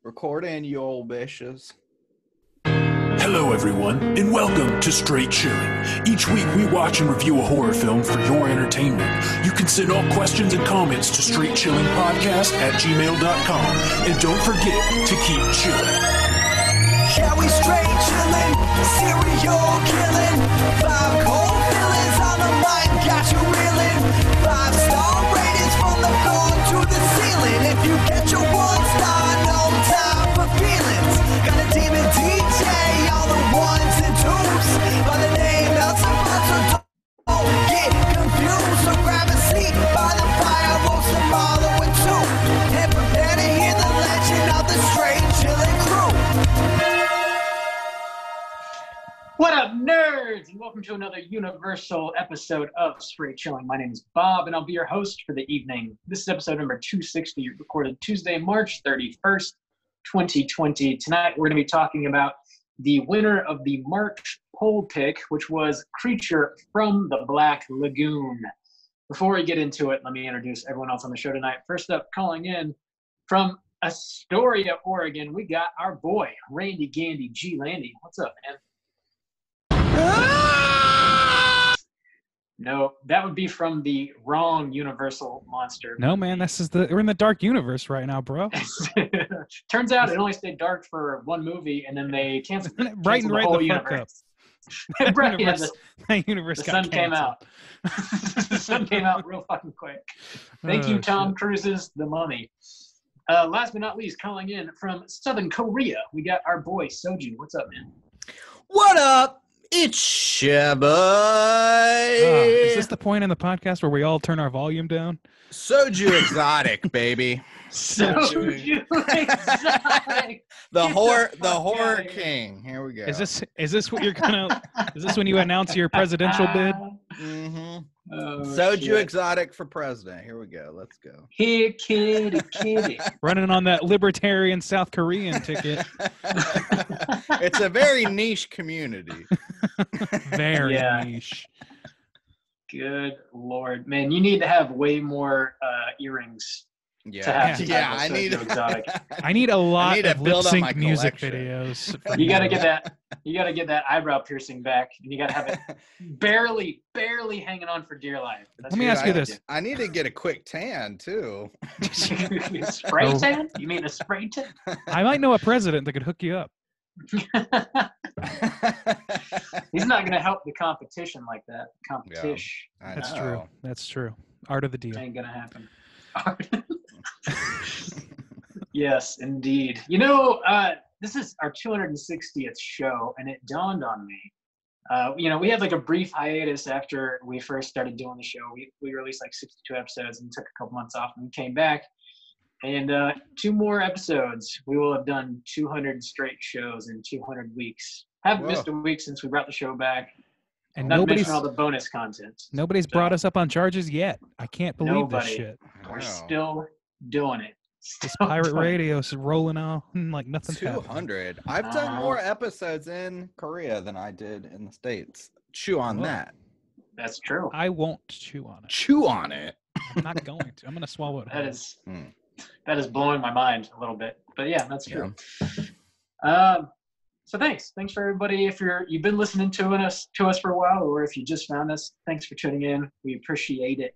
Record in, you old bitches. Hello, everyone, and welcome to Straight Chilling. Each week, we watch and review a horror film for your entertainment. You can send all questions and comments to straightchillingpodcast@gmail.com. And don't forget to keep chilling. Yeah, we straight chillin', serial killing. 5 cold villains on the mic, got you reeling. 5-star ratings from the floor to the ceiling. If you get your 1 star, no time for feelings. Got a demon DJ, all the 1s and 2s. By the name of so don't get confused. So grab a seat by the fire, roast them all with 2. And prepare to hear the legend of the straight chillin' crew. What up, nerds? And welcome to another Universal episode of Straight Chilling. My name is Bob, and I'll be your host for the evening. This is episode number 260, recorded Tuesday, March 31st, 2020. Tonight, we're going to be talking about the winner of the March poll pick, which was Creature from the Black Lagoon. Before we get into it, let me introduce everyone else on the show tonight. First up, calling in from Astoria, Oregon, we got our boy, Randy Gandy G. Landy. What's up, man? No, that would be from the wrong Universal monster. No, man, we're in the dark universe right now, bro. Turns out it only stayed dark for one movie, and then they canceled the the whole fuck universe. up. Right, yeah, That universe the got sun came out. The sun came out real fucking quick. Thank you, Tom Cruise's The Mummy. Last but not least, calling in from Southern Korea, we got our boy Soju. What's up, man? What up? It's your boy. Is this the point in the podcast where we all turn our volume down? Soju Exotic, baby. Soju Exotic. The horror king. Here we go. Is this what you're gonna? Is this when you announce your presidential bid? Mm-hmm. Oh, Soju shit. Exotic for president. Here we go. Let's go. Here, kitty. Running on that libertarian South Korean ticket. It's a very niche community. Very Yeah. niche. Good Lord. Man, you need to have way more earrings. Yeah, To yeah. have I need. Exotic. I need a lot need to of lip build up my sync music collection. videos. You gotta get that. You gotta get that eyebrow piercing back, and you gotta have it barely hanging on for dear life. That's Let me what ask you gotta this. I need to get a quick tan too. do. Spray tan? You mean a spray tan? I might know a president that could hook you up. He's not gonna help the competition like that. Competition. I That's know. true. That's true. Art of the deal. Ain't gonna happen. Yes, indeed. You know, this is our 260th show, and it dawned on me. We had like a brief hiatus after we first started doing the show. We released like 62 episodes and took a couple months off, and we came back. And 2 more episodes, we will have done 200 straight shows in 200 weeks. Haven't missed a week since we brought the show back. And Not to nobody's mention all the bonus content. nobody's brought us up on charges yet. I can't believe this Nobody. shit. We're Wow. still doing it. This Still pirate doing it. radio is rolling on like nothing's happening. 200. I've done more episodes in Korea than I did in the States. Chew on that. That's true. I won't chew on it. Chew on it. I'm not going to. I'm going to swallow it. That is Hmm. that is blowing my mind a little bit. But yeah, that's true. So thanks for everybody. If you've been listening to us for a while, or if you just found us, thanks for tuning in. We appreciate it.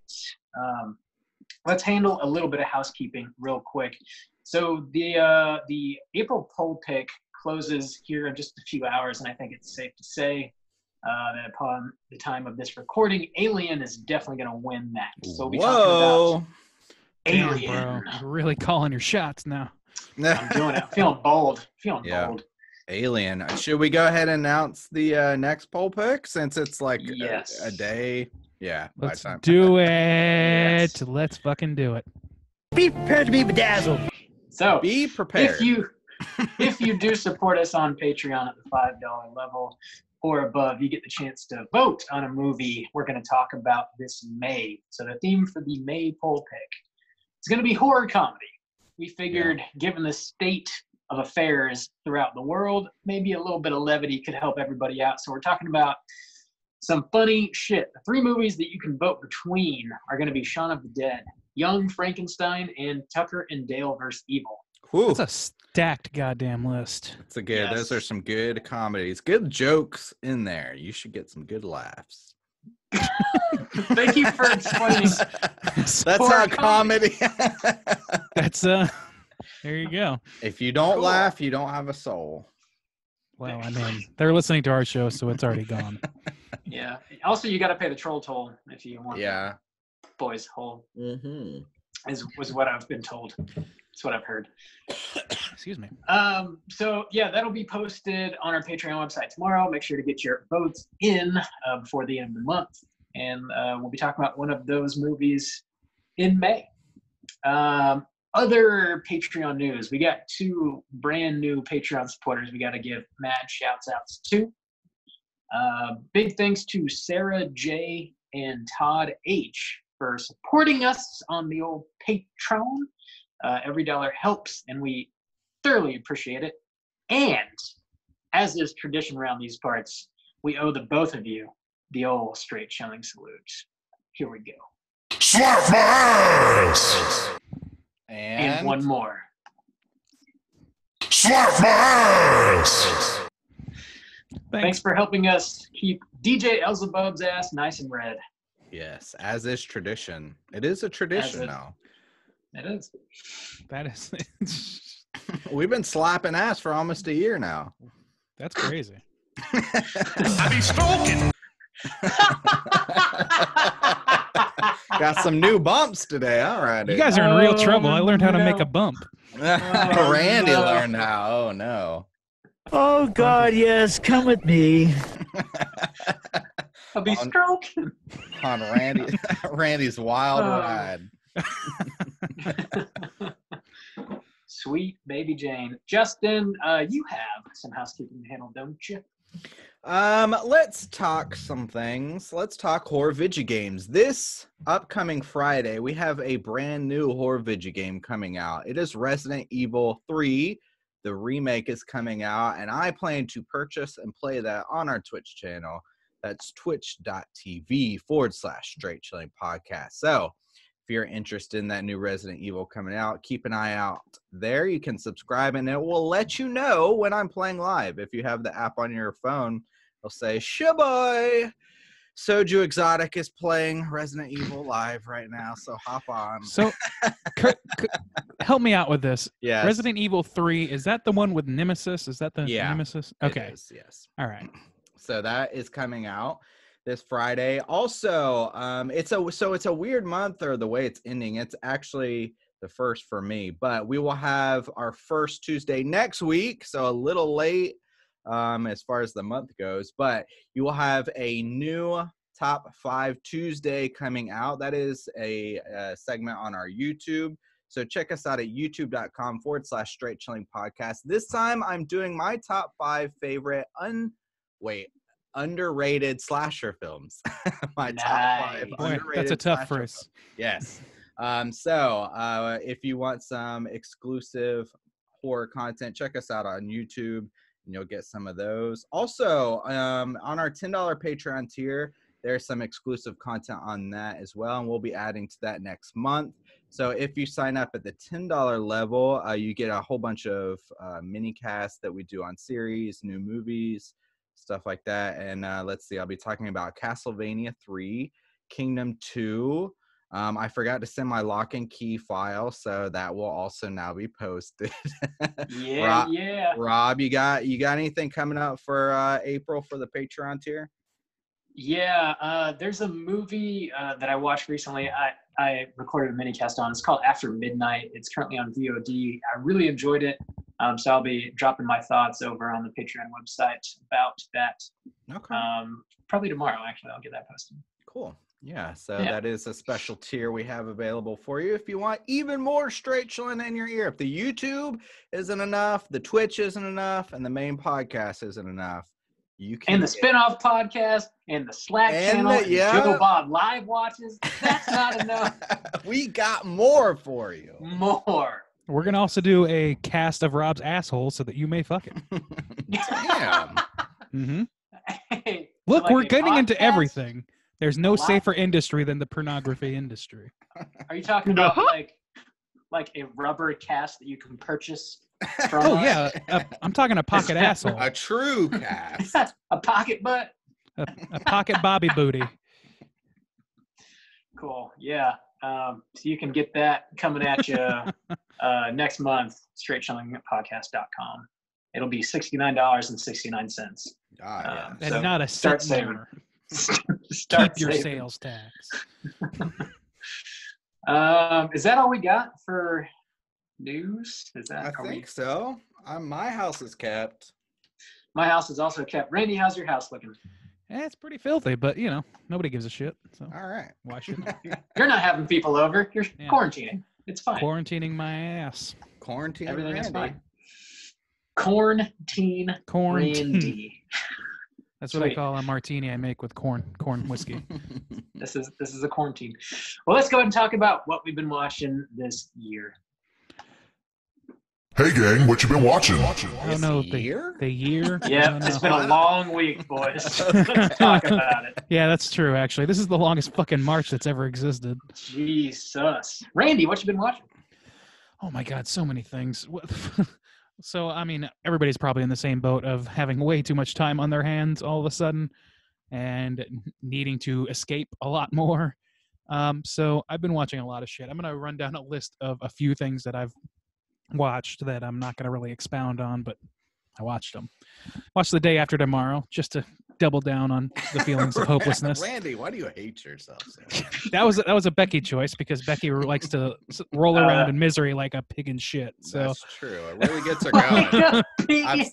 Let's handle a little bit of housekeeping real quick. So the April poll pick closes here in just a few hours, and I think it's safe to say that upon the time of this recording, Alien is definitely going to win that. So we'll be talking about Damn, Alien. bro. You're really calling your shots now. I'm doing it. Feeling bold. Yeah. Bold. Alien. Should we go ahead and announce the next poll pick since it's like Yes. a day? Yeah. by Let's the time. do it. Yes. Let's fucking do it. Be prepared to be bedazzled. So Be prepared. if you do support us on Patreon at the $5 level or above, you get the chance to vote on a movie we're going to talk about this May. So the theme for the May poll pick is going to be horror comedy. We figured, given the state of affairs throughout the world, maybe a little bit of levity could help everybody out. So we're talking about some funny shit. The 3 movies that you can vote between are going to be Shaun of the Dead, Young Frankenstein, and Tucker and Dale vs. Evil. Whew. That's a stacked goddamn list. It's a good. Those are some good comedies. Good jokes in there. You should get some good laughs. Thank you for explaining. That's how comedy. That's there you go. If you don't Cool. laugh, you don't have a soul. Well, I mean, they're listening to our show, so it's already gone. Yeah. Also, you got to pay the troll toll if you want. Yeah. Boys hole Mm-hmm. was what I've been told. That's what I've heard. Excuse me. So yeah, that'll be posted on our Patreon website tomorrow. Make sure to get your votes in before the end of the month, and we'll be talking about one of those movies in May. Other Patreon news: we got 2 brand new Patreon supporters. We got to give mad shouts outs to. Big thanks to Sarah J and Todd H for supporting us on the old Patreon. Every dollar helps, and we thoroughly appreciate it. And as is tradition around these parts, we owe the both of you the old straight chilling salute. Here we go. Slap my ass! And one more. Slap my ass! Thanks for helping us keep DJ Elzebub's ass nice and red. Yes, as is tradition. It is a tradition now. It is. That is. We've been slapping ass for almost a year now. That's crazy. I be stroking! Got some new bumps today. All right. You guys are in real trouble. I learned how to make a bump. Randy learned how. Oh, no. Oh, God, yes. Come with me. I'll be stroking. On Randy's wild ride. Sweet baby Jane. Justin, you have some housekeeping to handle, don't you? Let's talk some things. Let's talk horror video games. This upcoming Friday, we have a brand new horror video game coming out. It is Resident Evil 3. The remake is coming out, and I plan to purchase and play that on our Twitch channel. That's twitch.tv/Straight Chilling Podcast. So if you're interested in that new Resident Evil coming out, keep an eye out there. You can subscribe, and it will let you know when I'm playing live. If you have the app on your phone, it'll say, "Shaboy, Soju Exotic is playing Resident Evil live right now, so hop on." So, help me out with this. Yes. Resident Evil 3, is that the one with Nemesis? Is that the Nemesis? Okay. It is, yes. All right. So that is coming out this Friday. Also, it's a weird month, or the way it's ending. It's actually the first for me, but we will have our first Tuesday next week, so a little late as far as the month goes, but you will have a new Top 5 Tuesday coming out. That is a segment on our YouTube. So check us out at youtube.com/Straight Chilling Podcast. This time I'm doing my top 5 favorite underrated slasher films. My top 5 Boy, underrated that's a tough slasher phrase. films. Yes. So if you want some exclusive horror content, check us out on YouTube, and you'll get some of those. Also, on our $10 Patreon tier, there's some exclusive content on that as well, and we'll be adding to that next month. So if you sign up at the $10 level, you get a whole bunch of mini casts that we do on series, new movies, stuff like that. And let's see, I'll be talking about Castlevania 3, Kingdom 2. I forgot to send my lock and key file, so that will also now be posted. Yeah. Rob, you got anything coming up for April for the Patreon tier? Yeah, there's a movie that I watched recently. I recorded a mini cast on. It's called After Midnight. It's currently on VOD. I really enjoyed it. So I'll be dropping my thoughts over on the Patreon website about that. Okay. Probably tomorrow, actually. I'll get that posted. Cool. Yeah, so that is a special tier we have available for you if you want even more straight chilling in your ear. If the YouTube isn't enough, the Twitch isn't enough, and the main podcast isn't enough, you can. And the spinoff podcast, and the Slack channel, and Joe Bob live watches. That's not enough. We got more for you. More. We're going to also do a cast of Rob's asshole so that you may fuck it. Damn. Mm-hmm. Hey, Look, like we're a getting into podcast? everything. There's no safer industry than the pornography industry. Are you talking about like like a rubber cast that you can purchase from? Oh yeah, I'm talking a pocket asshole, A true cast. A pocket butt. a pocket Bobby booty. Cool. Yeah. So you can get that coming at you next month. StraightChillingPodcast.com. It'll be $69.69. Yeah. And not a start cent saving. more. Start Keep your saving. sales tax. Is that all we got for news? Is that? I think so. My house is kept. My house is also kept. Randy, how's your house looking? It's pretty filthy, but nobody gives a shit. So All right. why should I? You're not having people over. You're Yeah. quarantining. It's fine. Quarantining my ass. Quarantine. Everything is Randy. fine. Quarantine. Quarantine. Randy. That's what I Sweet. call a martini I make with corn whiskey. This is a quarantine. Well, let's go ahead and talk about what we've been watching this year. Hey gang, what you been watching? I don't know This year? the year. I Yeah, don't it's know. been a long week, boys. Let's talk about it. Yeah, that's true. Actually, this is the longest fucking March that's ever existed. Jesus. Randy, what you been watching? Oh my God, so many things. So, I mean, everybody's probably in the same boat of having way too much time on their hands all of a sudden and needing to escape a lot more. So I've been watching a lot of shit. I'm going to run down a list of a few things that I've watched that I'm not going to really expound on, but I watched them. Watched The Day After Tomorrow just to double down on the feelings of hopelessness. Randy, why do you hate yourself so much? That was a Becky choice because Becky likes to roll around in misery like a pig in shit. So That's true. It really gets her going. I've,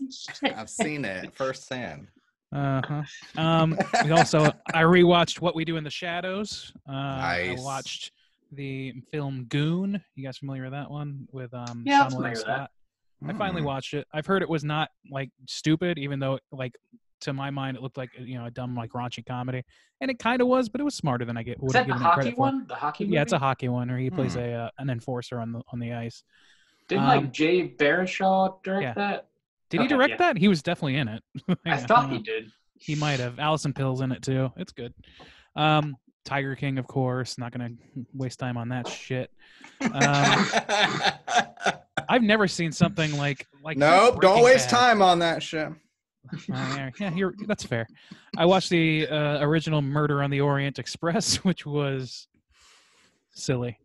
I've seen it firsthand. we also I rewatched What We Do in the Shadows. Nice. I watched the film Goon. You guys familiar with that one with Yeah, I'm Sean familiar William with Scott? I finally watched it. I've heard it was not like stupid, even though like to my mind it looked like a dumb like raunchy comedy, and it kind of was, but it was smarter than I would is have that the given it hockey credit for. one? The hockey movie? Yeah, it's a hockey one where he plays an enforcer on the ice. Didn't like Jay Baruchel direct yeah. that? Did he Okay, direct yeah. that? He was definitely in it. I thought he did. He might have. Allison Pill's in it too. It's good. Tiger King, of course. Not gonna waste time on that shit. I've never seen something like Nope, don't Breaking waste Bad. time on that shit. Yeah, that's fair. I watched the original Murder on the Orient Express, which was silly.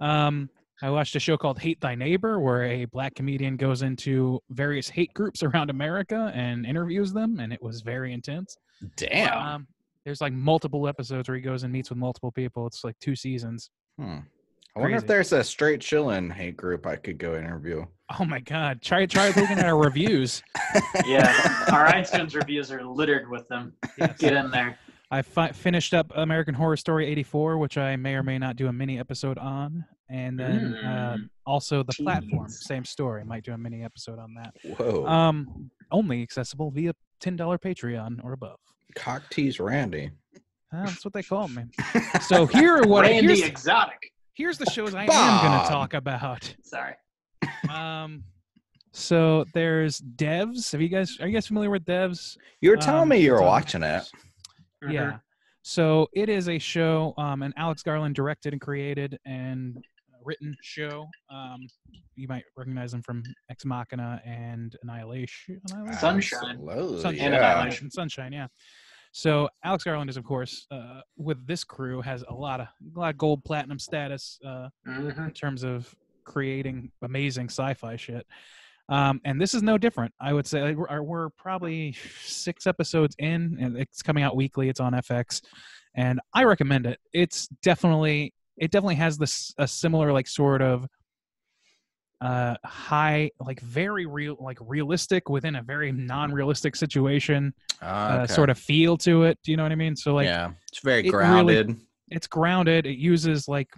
I watched a show called Hate Thy Neighbor, where a black comedian goes into various hate groups around America and interviews them, and it was very intense. Damn. There's like multiple episodes where he goes and meets with multiple people. It's like 2 seasons. I wonder if Crazy. there's a straight chillin' hate group I could go interview. Oh my God! Try looking at our reviews. Yeah, our iTunes reviews are littered with them. Yes. Get in there. I finished up American Horror Story 84, which I may or may not do a mini episode on, and then also The Platform, same story. Might do a mini episode on that. Whoa. Only accessible via $10 Patreon or above. Cock tease Randy. That's what they call me. So here are what Randy Exotic. here's the shows I am Bob. going to talk about. Sorry. So there's Devs. Are you guys familiar with Devs? You were telling me you were it's on- watching it. Yeah. So it is a show, an Alex Garland directed and created and written show. You might recognize him from Ex Machina and Annihilation. Sunshine. Absolutely, And yeah. Annihilation. Sunshine, yeah. So Alex Garland is, of course, with this crew, has a lot of gold platinum status in terms of creating amazing sci-fi shit. And this is no different. I would say we're probably 6 episodes in, and it's coming out weekly. It's on FX, and I recommend it. It definitely has a similar like sort of high, like very real, like realistic within a very non-realistic situation Okay. sort of feel to it. Do you know what I mean? So like, yeah, it's very it grounded. it's grounded. It uses like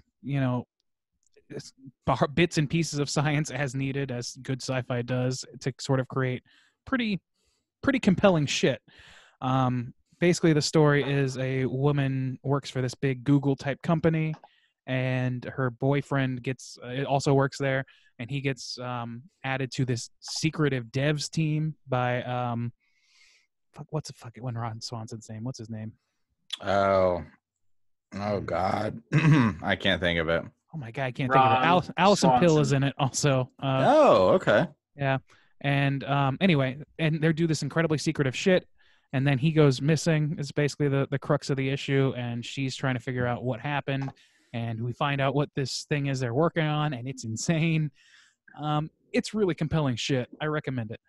it's bits and pieces of science as needed, as good sci-fi does, to sort of create pretty compelling shit. Basically, the story is a woman works for this big Google type company, and her boyfriend also works there, and he gets added to this secretive devs team by when Ron Swanson's name? What's his name? Oh God, I can't think of it. oh my god, I can't think of her. Ron Allison Pill is Swanson. in it also. Oh, okay. Yeah. And anyway, and they do this incredibly secretive shit, and then he goes missing. Is basically the crux of the issue, and she's trying to figure out what happened, and we find out what this thing is they're working on, and it's insane. It's really compelling shit. I recommend it.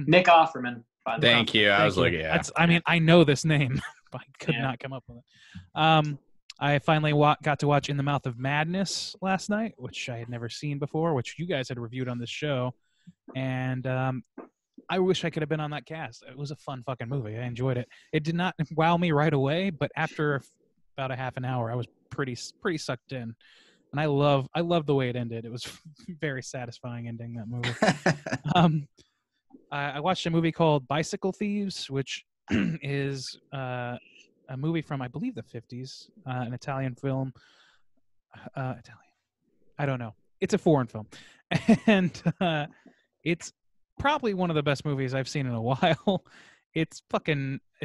Nick Offerman. By the way. Thank you. I was like, yeah. That's, I mean, I know this name, but I could not come up with it. I finally got to watch In the Mouth of Madness last night, which I had never seen before, which you guys had reviewed on this show. And I wish I could have been on that cast. It was a fun fucking movie. I enjoyed it. It did not wow me right away, but after about a half an hour, I was pretty sucked in. And I love the way it ended. It was very satisfying ending, that movie. I watched a movie called Bicycle Thieves, which is a movie from, I believe, the 50s, an Italian film. Italian. I don't know. It's a foreign film. And it's probably one of the best movies I've seen in a while. It's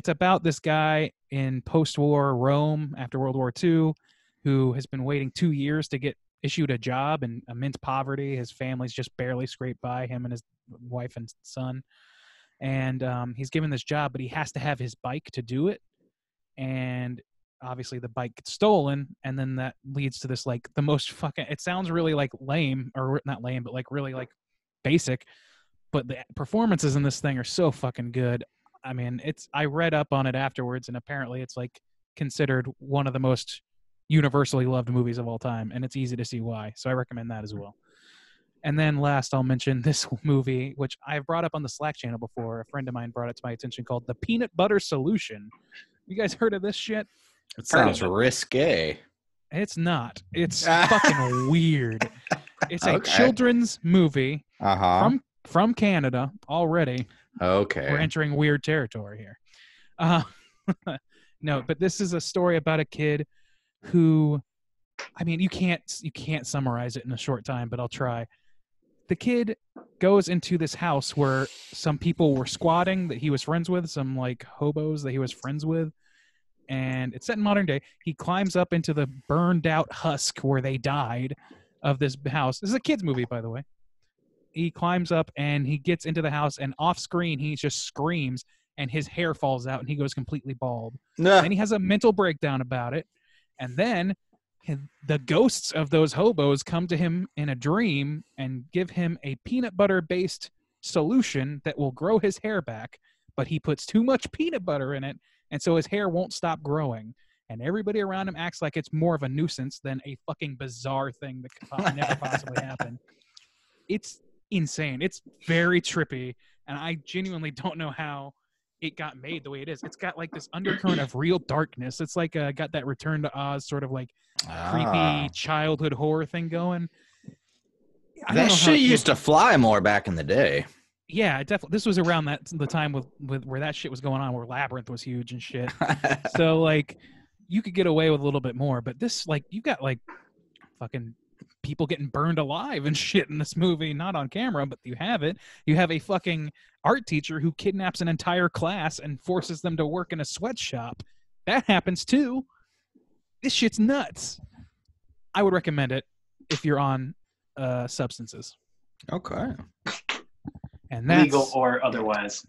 about this guy in post-war Rome after World War II who has been waiting 2 years to get issued a job in immense poverty. His family's just barely scraped by, him and his wife and son. And he's given this job, but he has to have his bike to do it. And obviously the bike gets stolen, and then that leads to this, like, the most fucking, it sounds really like lame, or not lame, but like really like basic, but the performances in this thing are so fucking good. I mean, I read up on it afterwards, and apparently it's like considered one of the most universally loved movies of all time, and it's easy to see why. So I recommend that as well. And then last, I'll mention this movie, which I've brought up on the Slack channel before. A friend of mine brought it to my attention, called The Peanut Butter Solution. You guys heard of this shit? It sounds risque. It's not. It's fucking weird. It's a children's movie from Canada already. Okay. We're entering weird territory here. No, but this is a story about a kid who, I mean, you can't summarize it in a short time, but I'll try. The kid goes into this house where some people were squatting that he was friends with, some like hobos that he was friends with. And it's set in modern day. He climbs up into the burned out husk where they died of this house. This is a kid's movie, by the way. He climbs up and he gets into the house, and off screen, he just screams and his hair falls out and he goes completely bald. Then he has a mental breakdown about it. And then the ghosts of those hobos come to him in a dream and give him a peanut butter based solution that will grow his hair back, but he puts too much peanut butter in it, and so his hair won't stop growing. And everybody around him acts like it's more of a nuisance than a fucking bizarre thing that could never possibly happen. It's insane. It's very trippy, and I genuinely don't know how it got made the way it is. It's got like this undercurrent of real darkness. It's like got that Return to Oz sort of like creepy childhood horror thing going. That shit used to fly more back in the day. Yeah, definitely. This was around the time with where that shit was going on, where Labyrinth was huge and shit. So like, you could get away with a little bit more, but this, like, you got like fucking people getting burned alive and shit in this movie, not on camera, but you have it. You have a fucking art teacher who kidnaps an entire class and forces them to work in a sweatshop. That happens too. This shit's nuts. I would recommend it if you're on substances. Okay. And that's legal or otherwise.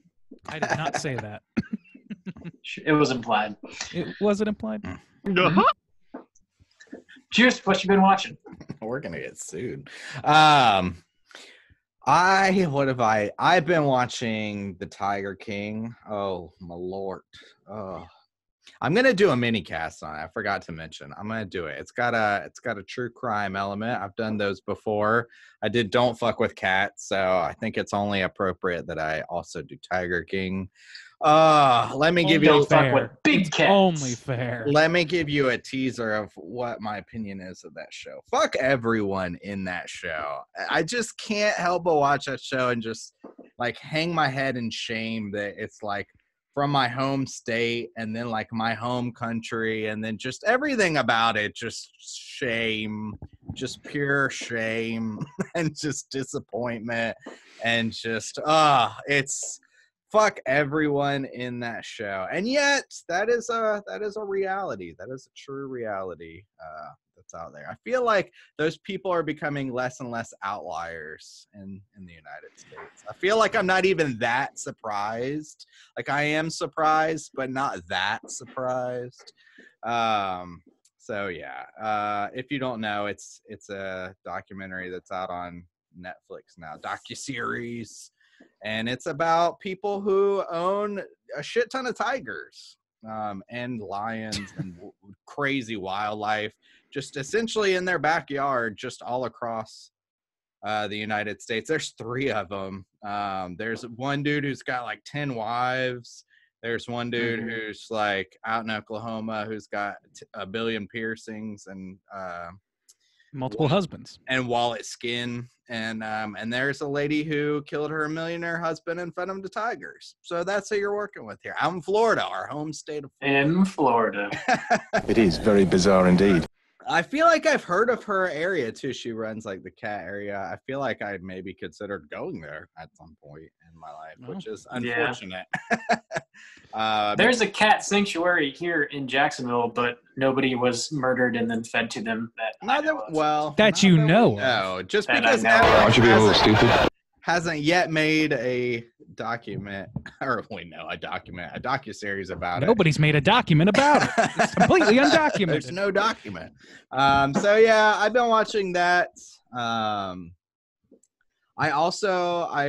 I did not say that. It was implied. Was it implied? Cheers. What you been watching? We're gonna get sued. I've been watching The Tiger King. Oh my lord. I'm gonna do a mini cast on it. I forgot to mention. I'm gonna do it. It's got a true crime element. I've done those before. I did Don't Fuck with Cats, so I think it's only appropriate that I also do Tiger King. Let me give you Don't fuck with big cats. Only fair. Let me give you a teaser of what my opinion is of that show. Fuck everyone in that show. I just can't help but watch that show and just like hang my head in shame that it's like from my home state and then like my home country and then just everything about it, just shame, just pure shame and just disappointment and just it's fuck everyone in that show. And yet that is a reality. That is a true reality that's out there. I feel like those people are becoming less and less outliers in the United States. I feel like I'm not even that surprised. Like I am surprised, but not that surprised. So yeah, if you don't know, it's a documentary that's out on Netflix now, docuseries, and it's about people who own a shit ton of tigers and lions and crazy wildlife, just essentially in their backyard, just all across the United States. There's 3 of them. There's one dude who's got like 10 wives. There's one dude who's like out in Oklahoma who's got a billion piercings and multiple husbands and wallet skin. And there's a lady who killed her millionaire husband and fed him to tigers. So that's who you're working with here. Out in Florida, our home state of Florida. In Florida. It is very bizarre indeed. I feel like I've heard of her area too. She runs like the cat area. I feel like I maybe considered going there at some point in my life, which is unfortunate. There's a cat sanctuary here in Jacksonville, but nobody was murdered and then fed to them. No, just because Netflix hasn't yet made a document, or a docuseries about it. Nobody's made a document about it. It's completely undocumented. There's no document. So yeah, I've been watching that. I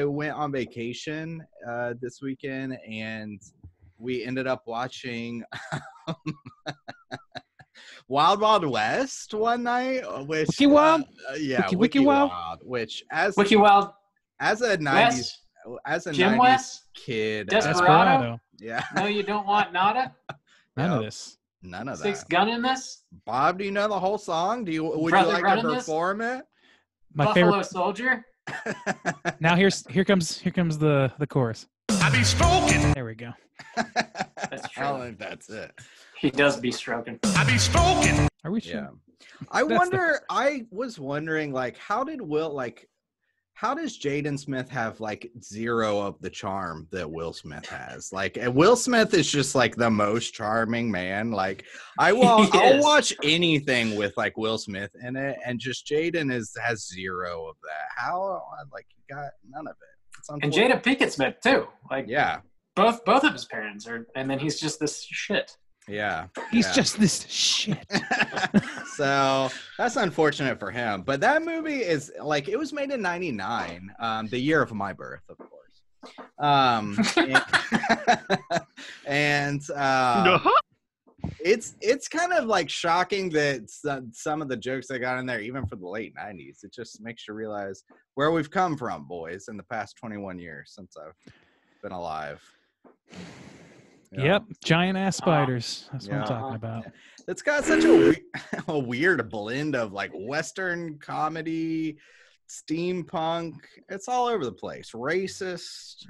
went on vacation this weekend, and we ended up watching Wild Wild West one night, which Wiki Wild, Wiki Wild, which Wiki Wild. As a 90s, Jim 90s West? kid. Desperado? Yeah. No, you don't want nada? None of this. None of that. Six Gun in this? Bob, do you know the whole song? Would you like to perform it? My Buffalo favorite Soldier? Now here comes the chorus. I be stroking. There we go. That's true. I don't think that's it. He does be stroking. I be stroking. Are we sure? Yeah. I was wondering, like, how does Jaden Smith have like 0 of the charm that Will Smith has? Like, and Will Smith is just like the most charming man. Like, I'll watch anything with like Will Smith in it, and just Jaden has 0 of that. How? Like, he got none of it. And Jada Pinkett Smith too. Like, yeah, both of his parents are, and then he's just this shit. Yeah, he's just this shit. So that's unfortunate for him. But that movie is like, it was made in '99, the year of my birth, of course. It's kind of like shocking that some of the jokes they got in there, even for the late '90s, it just makes you realize where we've come from, boys, in the past 21 years since I've been alive. Yep, giant ass spiders. That's what I'm talking about. It's got such a weird blend of like Western comedy, steampunk. It's all over the place. Racist.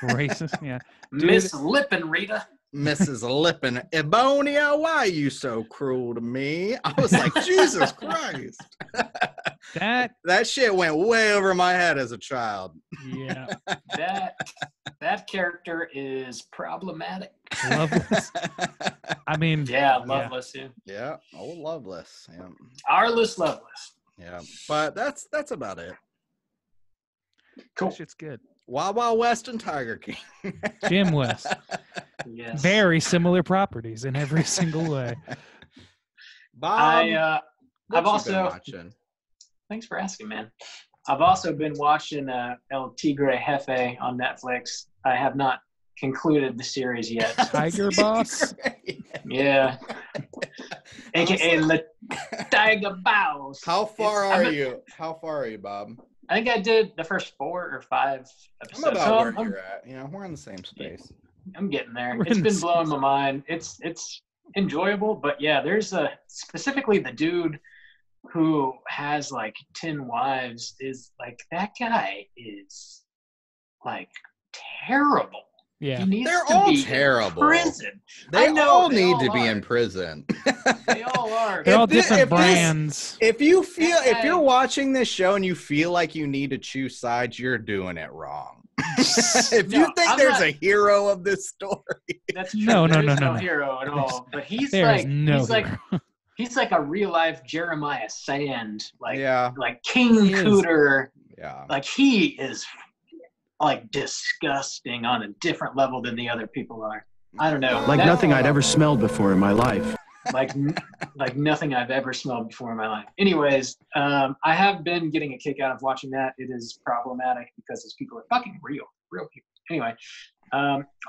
Racist, yeah. Miss Lippin, Rita. Mrs. Lippin. Ebonia, why are you so cruel to me? I was like, Jesus Christ. That shit went way over my head as a child. Yeah. That character is problematic. Loveless. I mean, Loveless. Yeah. Oh, Loveless. Yeah. Arliss Loveless. Yeah. But that's about it. Cool. That shit's good. Wild Wild West and Tiger King. Jim West. Yes. Very similar properties in every single way. Bob, I've also been watching? Thanks for asking, man. I've also been watching El Tigre Jefe on Netflix. I have not concluded the series yet. Tiger Boss? Yeah. AKA Le Tiger Boss. How far are you? How far are you, Bob? I think I did the first 4 or 5 episodes. I'm about where you're at. You know, we're in the same space. I'm getting there. It's been blowing my mind. It's enjoyable, but yeah, there's specifically the dude who has like 10 wives is like, that guy is like terrible. Yeah, they're all terrible. Prison. They all need to be in prison. They all are. They're all different brands. If you're watching this show and you feel like you need to choose sides, you're doing it wrong. If you think there's a hero of this story, that's true. No hero at all. But he's There's like, no he's like, hero. He's like a real life Jeremiah Sand, like King He is. Cooter. Yeah. Like he is like disgusting on a different level than the other people are. I don't know. Like nothing I'd ever smelled before in my life. Like nothing I've ever smelled before in my life. Anyways, I have been getting a kick out of watching that. It is problematic because these people are fucking real people. Anyway,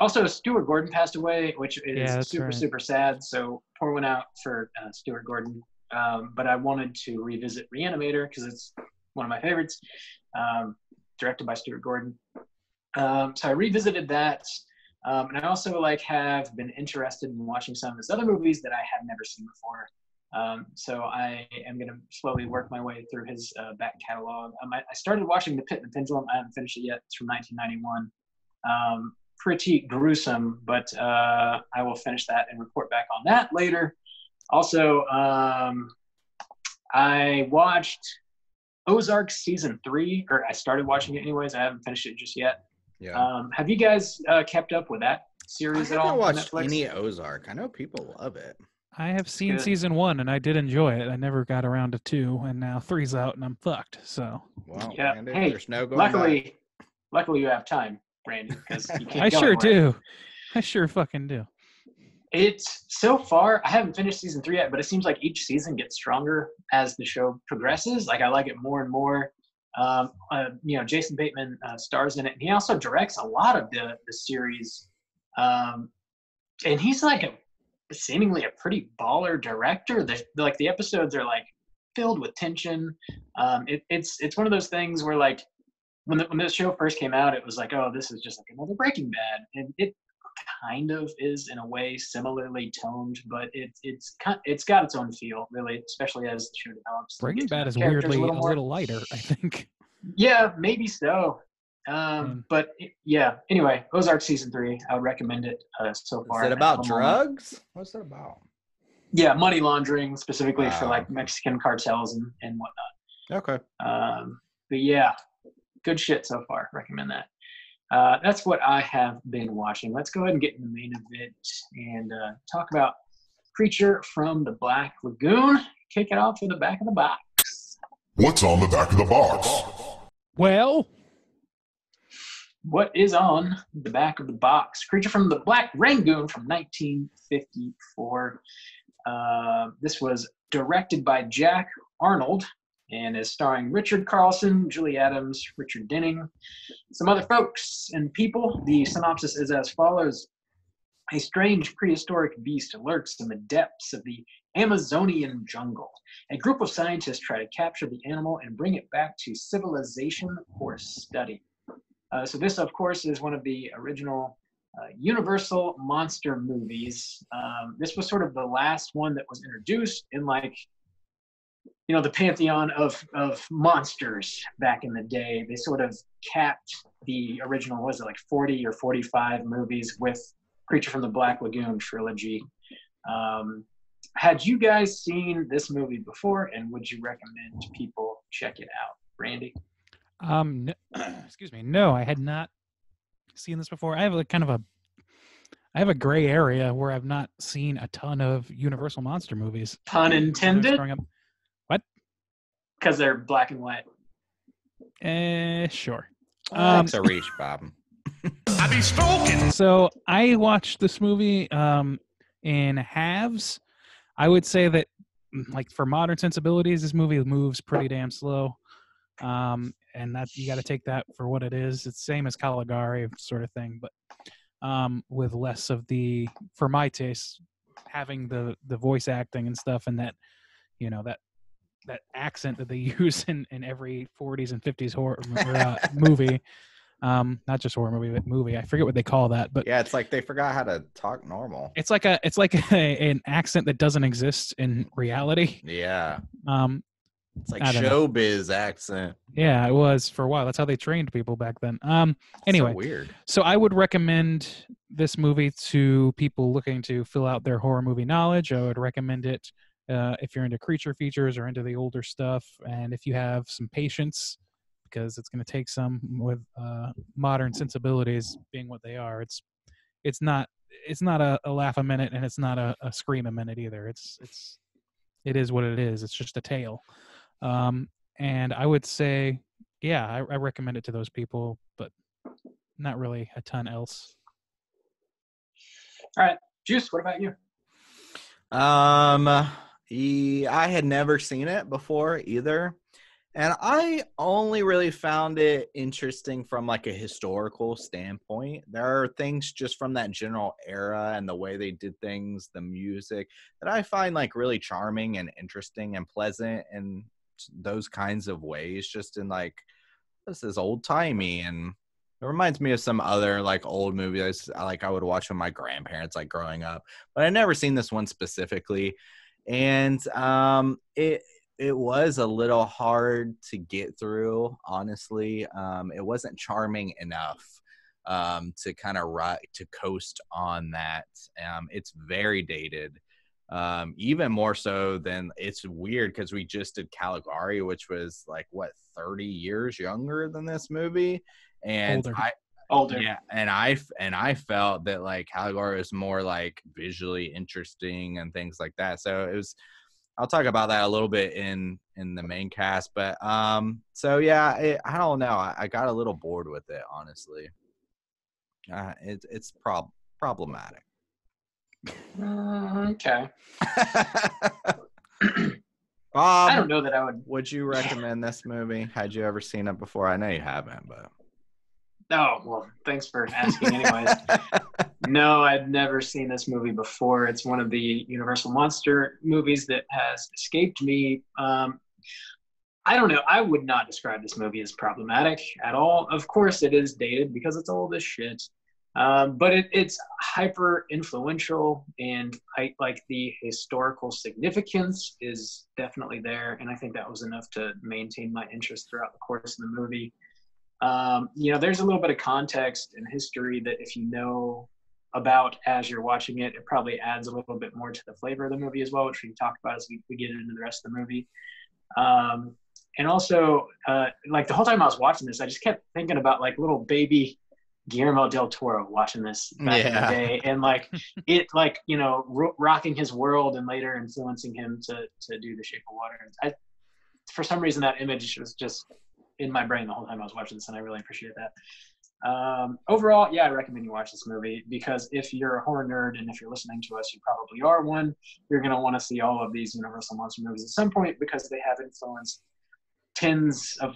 also Stuart Gordon passed away, which is super sad. So pour one out for Stuart Gordon. But I wanted to revisit Reanimator because it's one of my favorites, directed by Stuart Gordon. So I revisited that. And I also have been interested in watching some of his other movies that I had never seen before. So I am going to slowly work my way through his back catalog. I started watching The Pit and the Pendulum. I haven't finished it yet. It's from 1991. Pretty gruesome, but I will finish that and report back on that later. Also, I watched Ozark season 3, or I started watching it anyways. I haven't finished it just yet. Yeah. Have you guys kept up with that series at all? I haven't watched on Netflix? any Ozark. I know people love it. I have seen Good. season 1 and I did enjoy it. I never got around to 2, and now 3's out and I'm fucked. So Well, Yeah. Randy, Hey, there's no going back. luckily you have time, Brandon, because you can't I go sure anywhere. do. I sure fucking do. It's so far, I haven't finished season 3 yet, but it seems like each season gets stronger as the show progresses. Like I like it more and more. Jason Bateman stars in it, and he also directs a lot of the series. And he's like seemingly a pretty baller director. The episodes are like filled with tension. It's one of those things where like when the show first came out, it was like, oh, this is just like another Breaking Bad, and it kind of is in a way similarly toned, but it's got its own feel, really, especially as the show develops. Breaking Bad is Characters weirdly a more. little lighter, I think. Yeah, maybe so. But yeah. Anyway, Ozark season 3, I would recommend it so far. Is it about drugs? What's it about? Yeah, money laundering specifically for like Okay. Mexican cartels and whatnot. Okay. But yeah, good shit so far. Recommend that. That's what I have been watching. Let's go ahead and get in the main event and talk about Creature from the Black Lagoon. Kick it off with the back of the box. What's on the back of the box? Well, What is on the back of the box? Creature from the Black Lagoon from 1954. This was directed by Jack Arnold and is starring Richard Carlson, Julie Adams, Richard Denning, some other folks and people. The synopsis is as follows. A strange prehistoric beast lurks in the depths of the Amazonian jungle. A group of scientists try to capture the animal and bring it back to civilization for study. So this, of course, is one of the original Universal monster movies. This was sort of the last one that was introduced in the pantheon of monsters back in the day. They sort of capped the original, 40 or 45 movies with Creature from the Black Lagoon trilogy. Had you guys seen this movie before, and would you recommend people check it out? Randy? no, excuse me. No, I had not seen this before. I have I have a gray area where I've not seen a ton of Universal monster movies. Pun when I was intended? growing up. What? Because they're black and white. Sure. Thanks a reach, Bob. I be stalking. So I watched this movie in halves. I would say that, like, for modern sensibilities, this movie moves pretty damn slow. And that you got to take that for what it is. It's same as Caligari sort of thing, but with less of the, for my taste, having the voice acting and stuff, and that, that accent that they use in every 40s and 50s horror movie. Not just horror movie, but movie. I forget what they call that, but Yeah, it's like they forgot how to talk normal. it's like an accent that doesn't exist in reality. Yeah. It's like I don't know. showbiz accent. Yeah, it was for a while. That's how they trained people back then. Anyway, So weird. so I would recommend this movie to people looking to fill out their horror movie knowledge. I would recommend it if you're into creature features or into the older stuff, and if you have some patience, because it's going to take some with modern sensibilities being what they are. It's not a laugh a minute, and it's not a scream a minute either. It's it is what it is. It's just a tale. And I would say, yeah, I recommend it to those people, but not really a ton else. All right, Juice, what about you? I had never seen it before either. And I only really found it interesting from like a historical standpoint. There are things just from that general era and the way they did things, the music, that I find like really charming and interesting and pleasant in those kinds of ways, just in like, this is old timey, and it reminds me of some other like old movies I would watch with my grandparents like growing up, but I never seen this one specifically. And it was a little hard to get through, honestly. It wasn't charming enough to kind of to coast on that. It's very dated, even more so than, it's weird because we just did Caligari, which was like, what, 30 years younger than this movie? And Older. Yeah, and I felt that like Caligari was more like visually interesting and things like that. So it was, I'll talk about that a little bit in the main cast, but so yeah, I don't know. I got a little bored with it, honestly. It's problematic. Okay. Bob, I don't know that I would. Would you recommend this movie? Had you ever seen it before? I know you haven't, but. Oh, well, thanks for asking anyways. No, I'd never seen this movie before. It's one of the Universal Monster movies that has escaped me. I don't know. I would not describe this movie as problematic at all. Of course, it is dated because it's old as shit. But it's hyper influential, and like the historical significance is definitely there. And I think that was enough to maintain my interest throughout the course of the movie. There's a little bit of context and history that if you know about as you're watching it, it probably adds a little bit more to the flavor of the movie as well, which we can talk about as we get into the rest of the movie. And also, like the whole time I was watching this, I just kept thinking about like little baby Guillermo del Toro watching this back in the day, and like it, like, rocking his world and later influencing him to do The Shape of Water. For some reason, that image was just in my brain the whole time I was watching this, and I really appreciate that. Overall, yeah, I recommend you watch this movie, because if you're a horror nerd and if you're listening to us, you probably are one. You're going to want to see all of these Universal Monster movies at some point, because they have influenced tens of,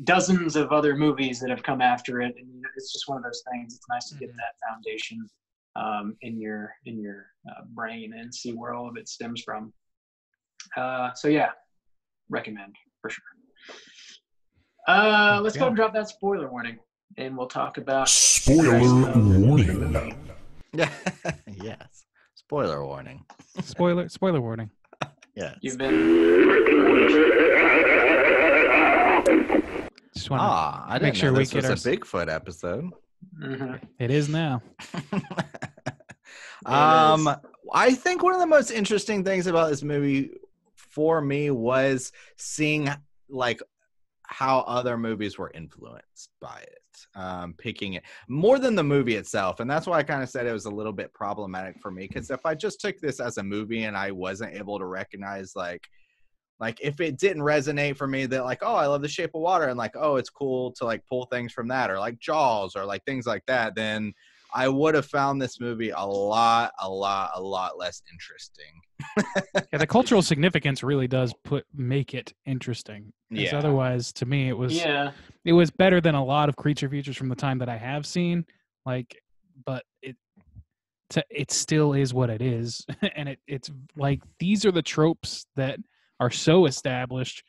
dozens of other movies that have come after it. And it's just one of those things. It's nice to get that foundation in your brain and see where all of it stems from. So yeah, recommend for sure. Let's go and drop that spoiler warning, and we'll talk about spoiler warning. Yes, spoiler warning. Spoiler warning. Yes. You've been. Just want to I didn't know this was a Bigfoot episode. Mm-hmm. It is now. I think one of the most interesting things about this movie for me was seeing like how other movies were influenced by it, picking it more than the movie itself. And that's why I kind of said it was a little bit problematic for me, because if I just took this as a movie and I wasn't able to recognize like if it didn't resonate for me that like, oh, I love The Shape of Water, and like, oh, it's cool to like pull things from that, or like Jaws, or like things like that, then I would have found this movie a lot less interesting. Yeah, the cultural significance really does make it interesting. Because otherwise, to me, it was better than a lot of creature features from the time that I have seen. Like, but it still is what it is, and it's like these are the tropes that are so established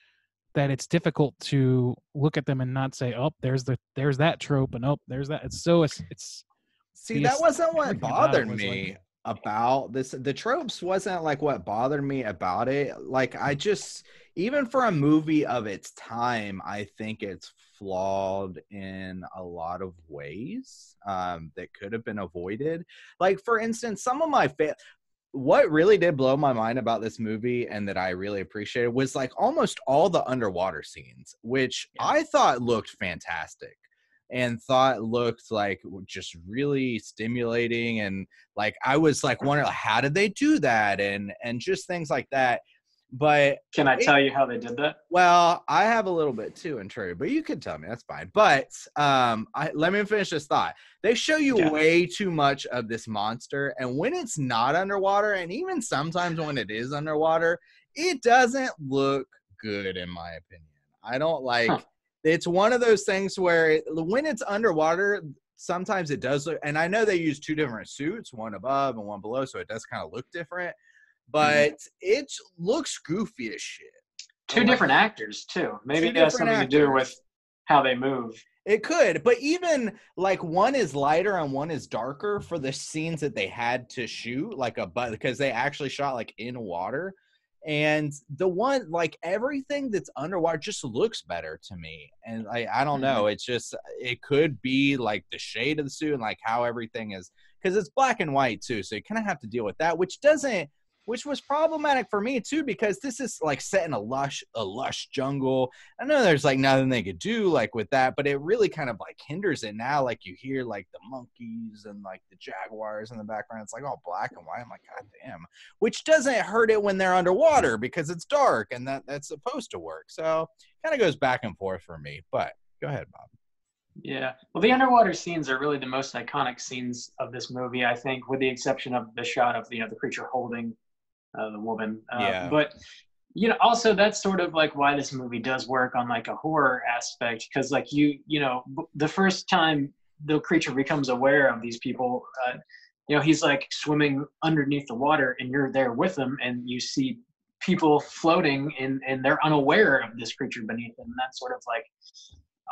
that it's difficult to look at them and not say, oh, there's that trope, and oh, there's that. See, that wasn't what bothered me about this. The tropes wasn't like what bothered me about it. Like, I just, even for a movie of its time, I think it's flawed in a lot of ways that could have been avoided. Like, for instance, some of my what really did blow my mind about this movie, and that I really appreciated, was like almost all the underwater scenes, which I thought looked fantastic. And thought looked like just really stimulating, and like I was like wondering, how did they do that, and just things like that. But Can I tell you how they did that? well, I have a little bit too in true, but you could tell me, that's fine. But let me finish this thought. They show you way too much of this monster, and when it's not underwater, and even sometimes when it is underwater, it doesn't look good in my opinion. I don't like it's one of those things where when it's underwater, sometimes it does look, and I know they use two different suits, one above and one below, so it does kind of look different, but it looks goofy as shit. Two different actors too. Maybe it has something to do with how they move. It could, but even like one is lighter and one is darker for the scenes that they had to shoot, like because they actually shot like in water. And the one, like everything that's underwater just looks better to me. And I don't know. It's just, it could be like the shade of the suit and like how everything is, because it's black and white too. So you kind of have to deal with that, which was problematic for me too, because this is like set in a lush jungle. I know there's like nothing they could do like with that, but it really kind of like hinders it now. Like you hear like the monkeys and like the jaguars in the background. It's like all black and white. I'm like, God damn, which doesn't hurt it when they're underwater because it's dark and that's supposed to work. So kind of goes back and forth for me, but go ahead, Bob. Yeah. Well, the underwater scenes are really the most iconic scenes of this movie, I think, with the exception of the shot of, the creature holding the woman. But, also that's sort of like why this movie does work on like a horror aspect. Cause like the first time the creature becomes aware of these people, he's like swimming underneath the water and you're there with him and you see people floating and they're unaware of this creature beneath them. And that's sort of like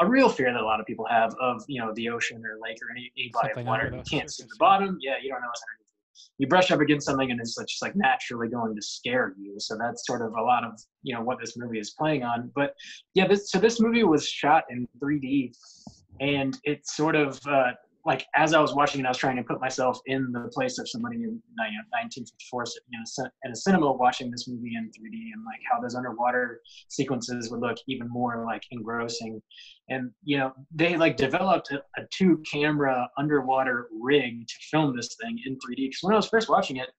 a real fear that a lot of people have of, the ocean or lake or any body of water. You can't see the bottom. Yeah. You don't know what's underneath. You brush up against something and it's just like naturally going to scare you. So that's sort of a lot of, what this movie is playing on. But yeah, this movie was shot in 3D and it's sort of like, as I was watching it, I was trying to put myself in the place of somebody in 1954 in a cinema watching this movie in 3D and like how those underwater sequences would look even more like engrossing. And, they like developed a 2-camera underwater rig to film this thing in 3D. Because when I was first watching it,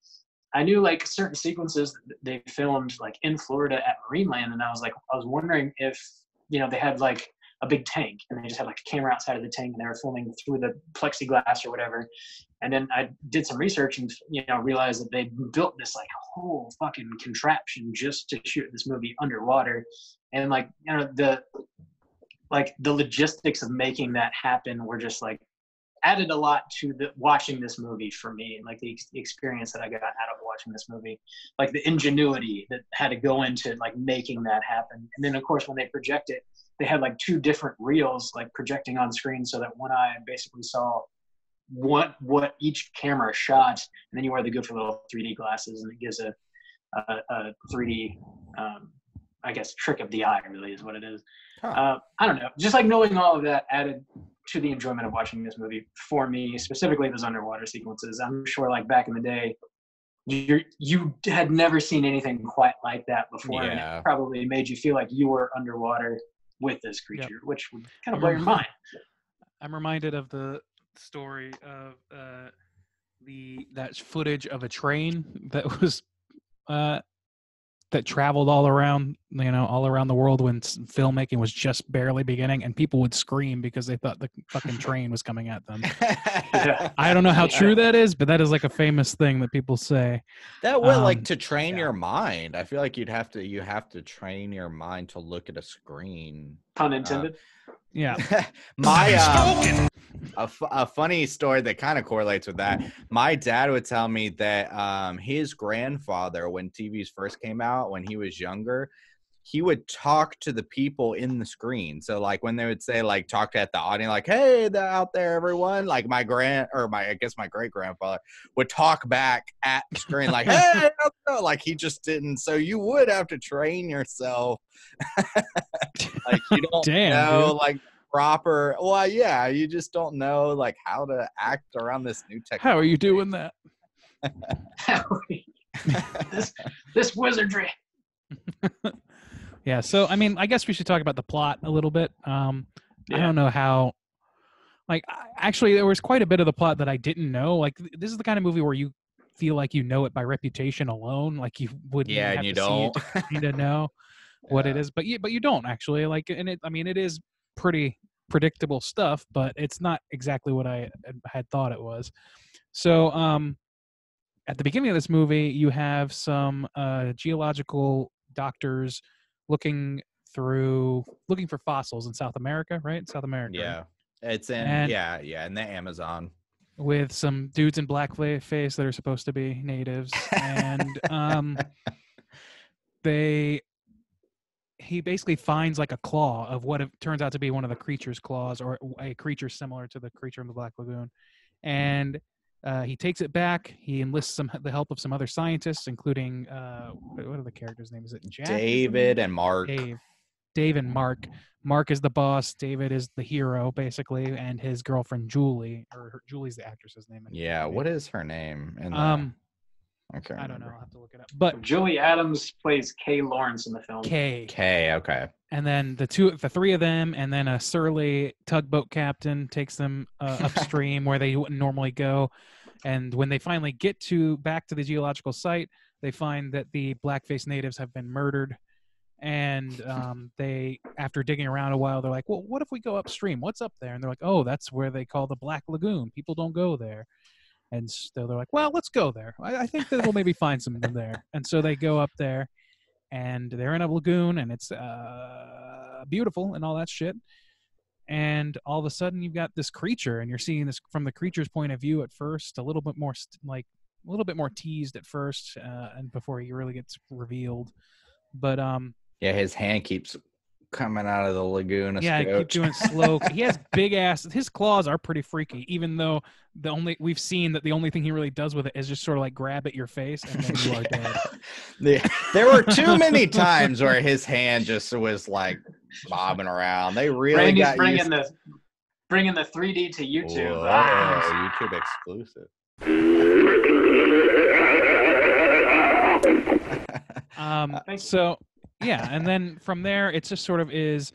I knew like certain sequences they filmed like in Florida at Marineland. And I was wondering if, they had like a big tank and they just had like a camera outside of the tank and they were filming through the plexiglass or whatever. And then I did some research and, realized that they built this like whole fucking contraption just to shoot this movie underwater. And like, the logistics of making that happen were just like added a lot to watching this movie for me, and like the experience that I got out of watching this movie, like the ingenuity that had to go into like making that happen. And then of course when they project it, they had like 2 different reels like projecting on screen so that one eye basically saw what each camera shot, and then you wear the goofy little 3D glasses and it gives a 3D I guess trick of the eye really is what it is. I don't know, just like knowing all of that added to the enjoyment of watching this movie for me, specifically those underwater sequences. I'm sure like back in the day you had never seen anything quite like that before, and it probably made you feel like you were underwater with this creature, which would kind of blow your mind. I'm reminded of the story of that footage of a train that was that traveled all around the world when filmmaking was just barely beginning, and people would scream because they thought the fucking train was coming at them. I don't know how true that is, but that is like a famous thing that people say. That would like to train your mind. I feel like you have to train your mind to look at a screen. Pun intended. My a funny story that kind of correlates with that. My dad would tell me that his grandfather, when TVs first came out, when he was younger, he would talk to the people in the screen. So like when they would say like talk at the audience, like, hey, they're out there, everyone. Like my great grandfather would talk back at the screen, like, hey, like he just didn't. So you would have to train yourself. Like you don't know, dude. Like proper. Well, yeah, you just don't know like how to act around this new technology. How are you doing that? this wizardry. Yeah, so I mean, I guess we should talk about the plot a little bit. I don't know how. Like, actually, there was quite a bit of the plot that I didn't know. Like, this is the kind of movie where feel like you know it by reputation alone. Like you wouldn't Yeah, have and you to see it don't. to kind of know what it is. But you don't actually like. And it is pretty predictable stuff, but it's not exactly what I had thought it was. So at the beginning of this movie, you have some geological doctors looking for fossils in South America, right? South America. Yeah. It's in And in the Amazon. with some dudes in blackface that are supposed to be natives, and he basically finds like a claw of what it turns out to be one of the creature's claws, or a creature similar to the creature in the Black Lagoon, and he takes it back. He enlists the help of some other scientists, including what are the characters' names? Is it Jack? David and Mark. Dave and Mark. Mark is the boss. David is the hero, basically, and his girlfriend Julie, Julie's the actress's name. Yeah, what is her name? Okay, I don't know. I'll have to look it up. But Julie Adams plays Kay Lawrence in the film. Kay. Okay. And then the three of them, and then a surly tugboat captain takes them upstream where they wouldn't normally go. And when they finally get back to the geological site, they find that the blackface natives have been murdered. And they, after digging around a while, they're like, well, what if we go upstream? What's up there? And they're like, oh, that's where they call the Black Lagoon. People don't go there. And so they're like, well, let's go there. I think that we'll maybe find something there. And so they go up there, and they're in a lagoon, and it's beautiful and all that shit. And all of a sudden, you've got this creature, and you're seeing this from the creature's point of view at first, a little bit more teased at first, and before he really gets revealed. But his hand keeps coming out of the lagoon. He keeps doing slow. He has big ass. His claws are pretty freaky, even though we've seen that the only thing he really does with it is just sort of like grab at your face and then you are dead. There were too many times where his hand just was like bobbing around. They really got bringing the 3D to YouTube. Whoa, YouTube exclusive. So yeah, and then from there, it just sort of is,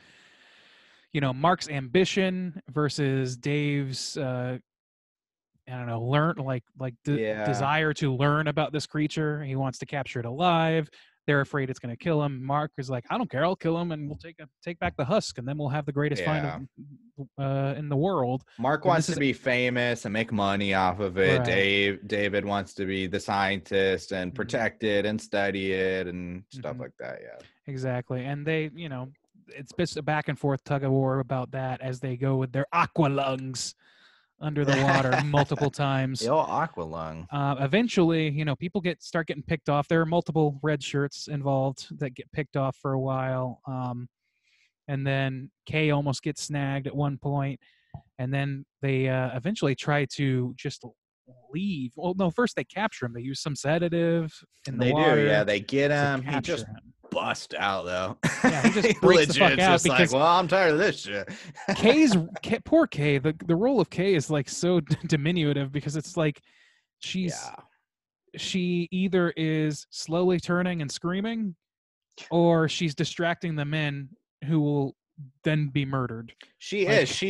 Mark's ambition versus Dave's, desire to learn about this creature. He wants to capture it alive. They're afraid it's going to kill him. Mark is like, I don't care, I'll kill him, and we'll take back the husk, and then we'll have the greatest find in the world. Mark wants to be famous and make money off of it. Right. David wants to be the scientist and protect it and study it and stuff like that. Yeah, exactly. And they, it's just a back and forth tug of war about that as they go with their aqua lungs under the water multiple times. The old aqua lung. Eventually, people start getting picked off. There are multiple red shirts involved that get picked off for a while. And then Kay almost gets snagged at one point. And then they eventually try to just leave. Well, no, first they capture him. They use some sedative in the water. Yeah, they get him. He just bust out, though. Yeah, he just breaks the fuck out because, like, well, I'm tired of this shit. Poor Kay, the role of Kay is like so diminutive because it's like she either is slowly turning and screaming, or she's distracting the men who will then be murdered. It's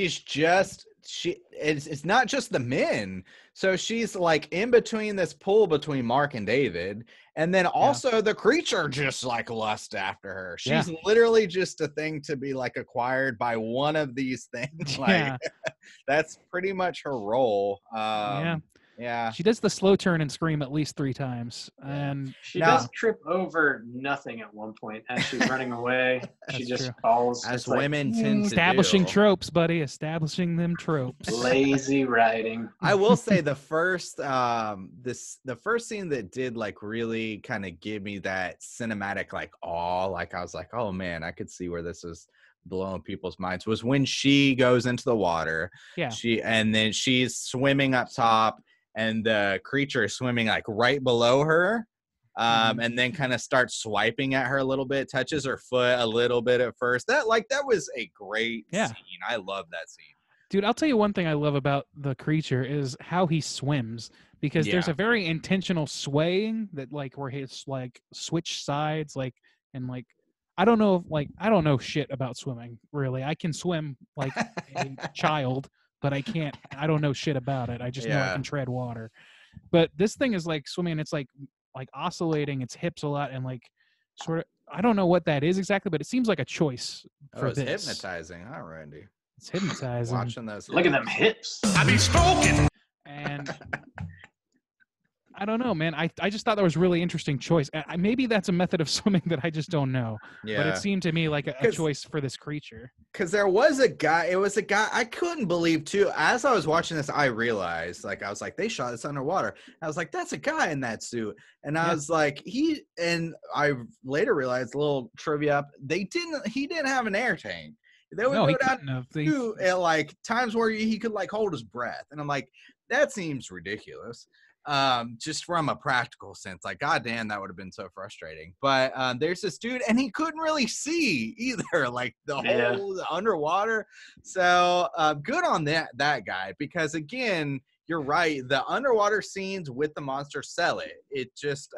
not just the men. So she's like in between this pull between Mark and David, and then also the creature just like lusts after her. She's literally just a thing to be like acquired by one of these things. Like that's pretty much her role. Yeah. She does the slow turn and scream at least 3 times. And she does trip over nothing at one point as she's running away. She just falls. As women tend to establishing tropes, buddy. Establishing them tropes. Lazy writing. I will say the first scene that did like really kind of give me that cinematic like awe, like I was like, oh man, I could see where this is blowing people's minds, was when she goes into the water. Yeah. And then she's swimming up top, and the creature is swimming like right below her, and then kind of starts swiping at her a little bit, touches her foot a little bit at first. That was a great scene. I love that scene. Dude, I'll tell you one thing I love about the creature is how he swims, because there's a very intentional swaying that like where his like switch sides, like, and like I don't know shit about swimming, really. I can swim like a child, but I don't know shit about it. I just know I can tread water. But this thing is like swimming, and it's like oscillating its hips a lot, and like sort of, I don't know what that is exactly, but it seems like a choice for it's this. hypnotizing, huh, Randy? It's hypnotizing. Watching those. Look at them hips. I be smoking. And I don't know, man. I just thought that was really interesting choice. Maybe that's a method of swimming that I just don't know. Yeah. But it seemed to me like a choice for this creature. Because there was a guy, it was a guy I couldn't believe too. As I was watching this, I realized, like, I was like, they shot this underwater. I was like, that's a guy in that suit. And I was like, and I later realized, a little trivia, he didn't have an air tank. They would go down at like times where he could like hold his breath. And I'm like, that seems ridiculous. Just from a practical sense, like, goddamn, that would have been so frustrating. But there's this dude, and he couldn't really see either, like the whole underwater. So good on that guy, because again, you're right, the underwater scenes with the monster sell it. It just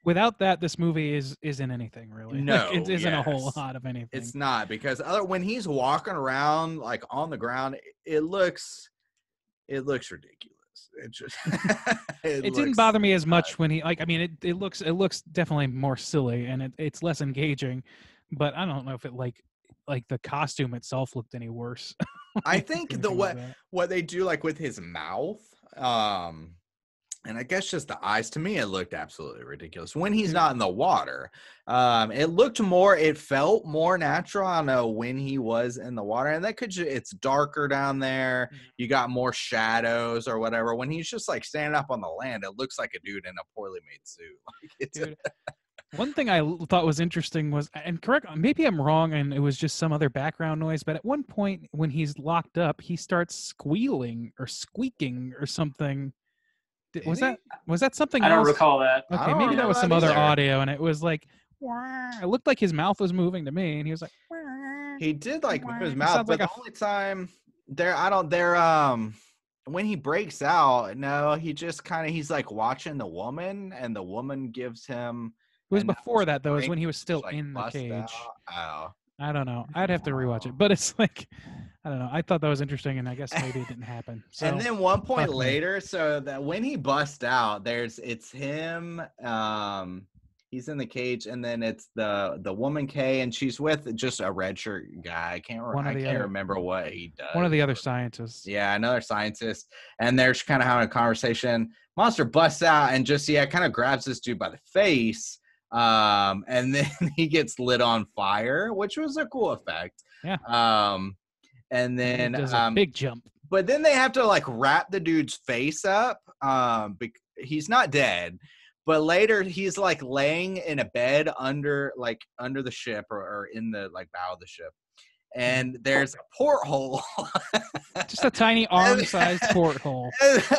without that, this movie isn't anything really. No, it isn't a whole lot of anything. It's not, because when he's walking around like on the ground, it looks ridiculous. It just it didn't bother me as much when he, like, I mean, it looks definitely more silly, and it's less engaging, but I don't know if it like the costume itself looked any worse. I think what they do, like with his mouth, and I guess just the eyes, to me, it looked absolutely ridiculous when he's not in the water. It felt more natural. I don't know, when he was in the water, and it's darker down there. You got more shadows or whatever. When he's just like standing up on the land, it looks like a dude in a poorly made suit. One thing I thought was interesting was, and correct, maybe I'm wrong, and it was just some other background noise, but at one point when he's locked up, he starts squealing or squeaking or something. Was that something else? I don't recall that. Okay, maybe that was some other audio, and it was like, it looked like his mouth was moving to me, and he was like, he did like move his mouth, but the only time when he breaks out, no, he just he's like watching the woman, and the woman gives him. It was before that, though. It was when he was still in the cage. Oh. I don't know. I'd have to rewatch it, but it's like, I don't know. I thought that was interesting, and I guess maybe it didn't happen. So, and then one point later, so that when he busts out, it's him. He's in the cage, and then it's the woman Kay, and she's with just a red shirt guy. I can't remember what he does. One of the other scientists. Yeah, another scientist, and they're kind of having a conversation. Monster busts out and just kind of grabs this dude by the face. And then he gets lit on fire, which was a cool effect. Yeah. And then does a big jump. But then they have to like wrap the dude's face up. He's not dead, but later he's like laying in a bed under the ship or in the like bow of the ship. And there's a porthole. Just a tiny arm-sized porthole.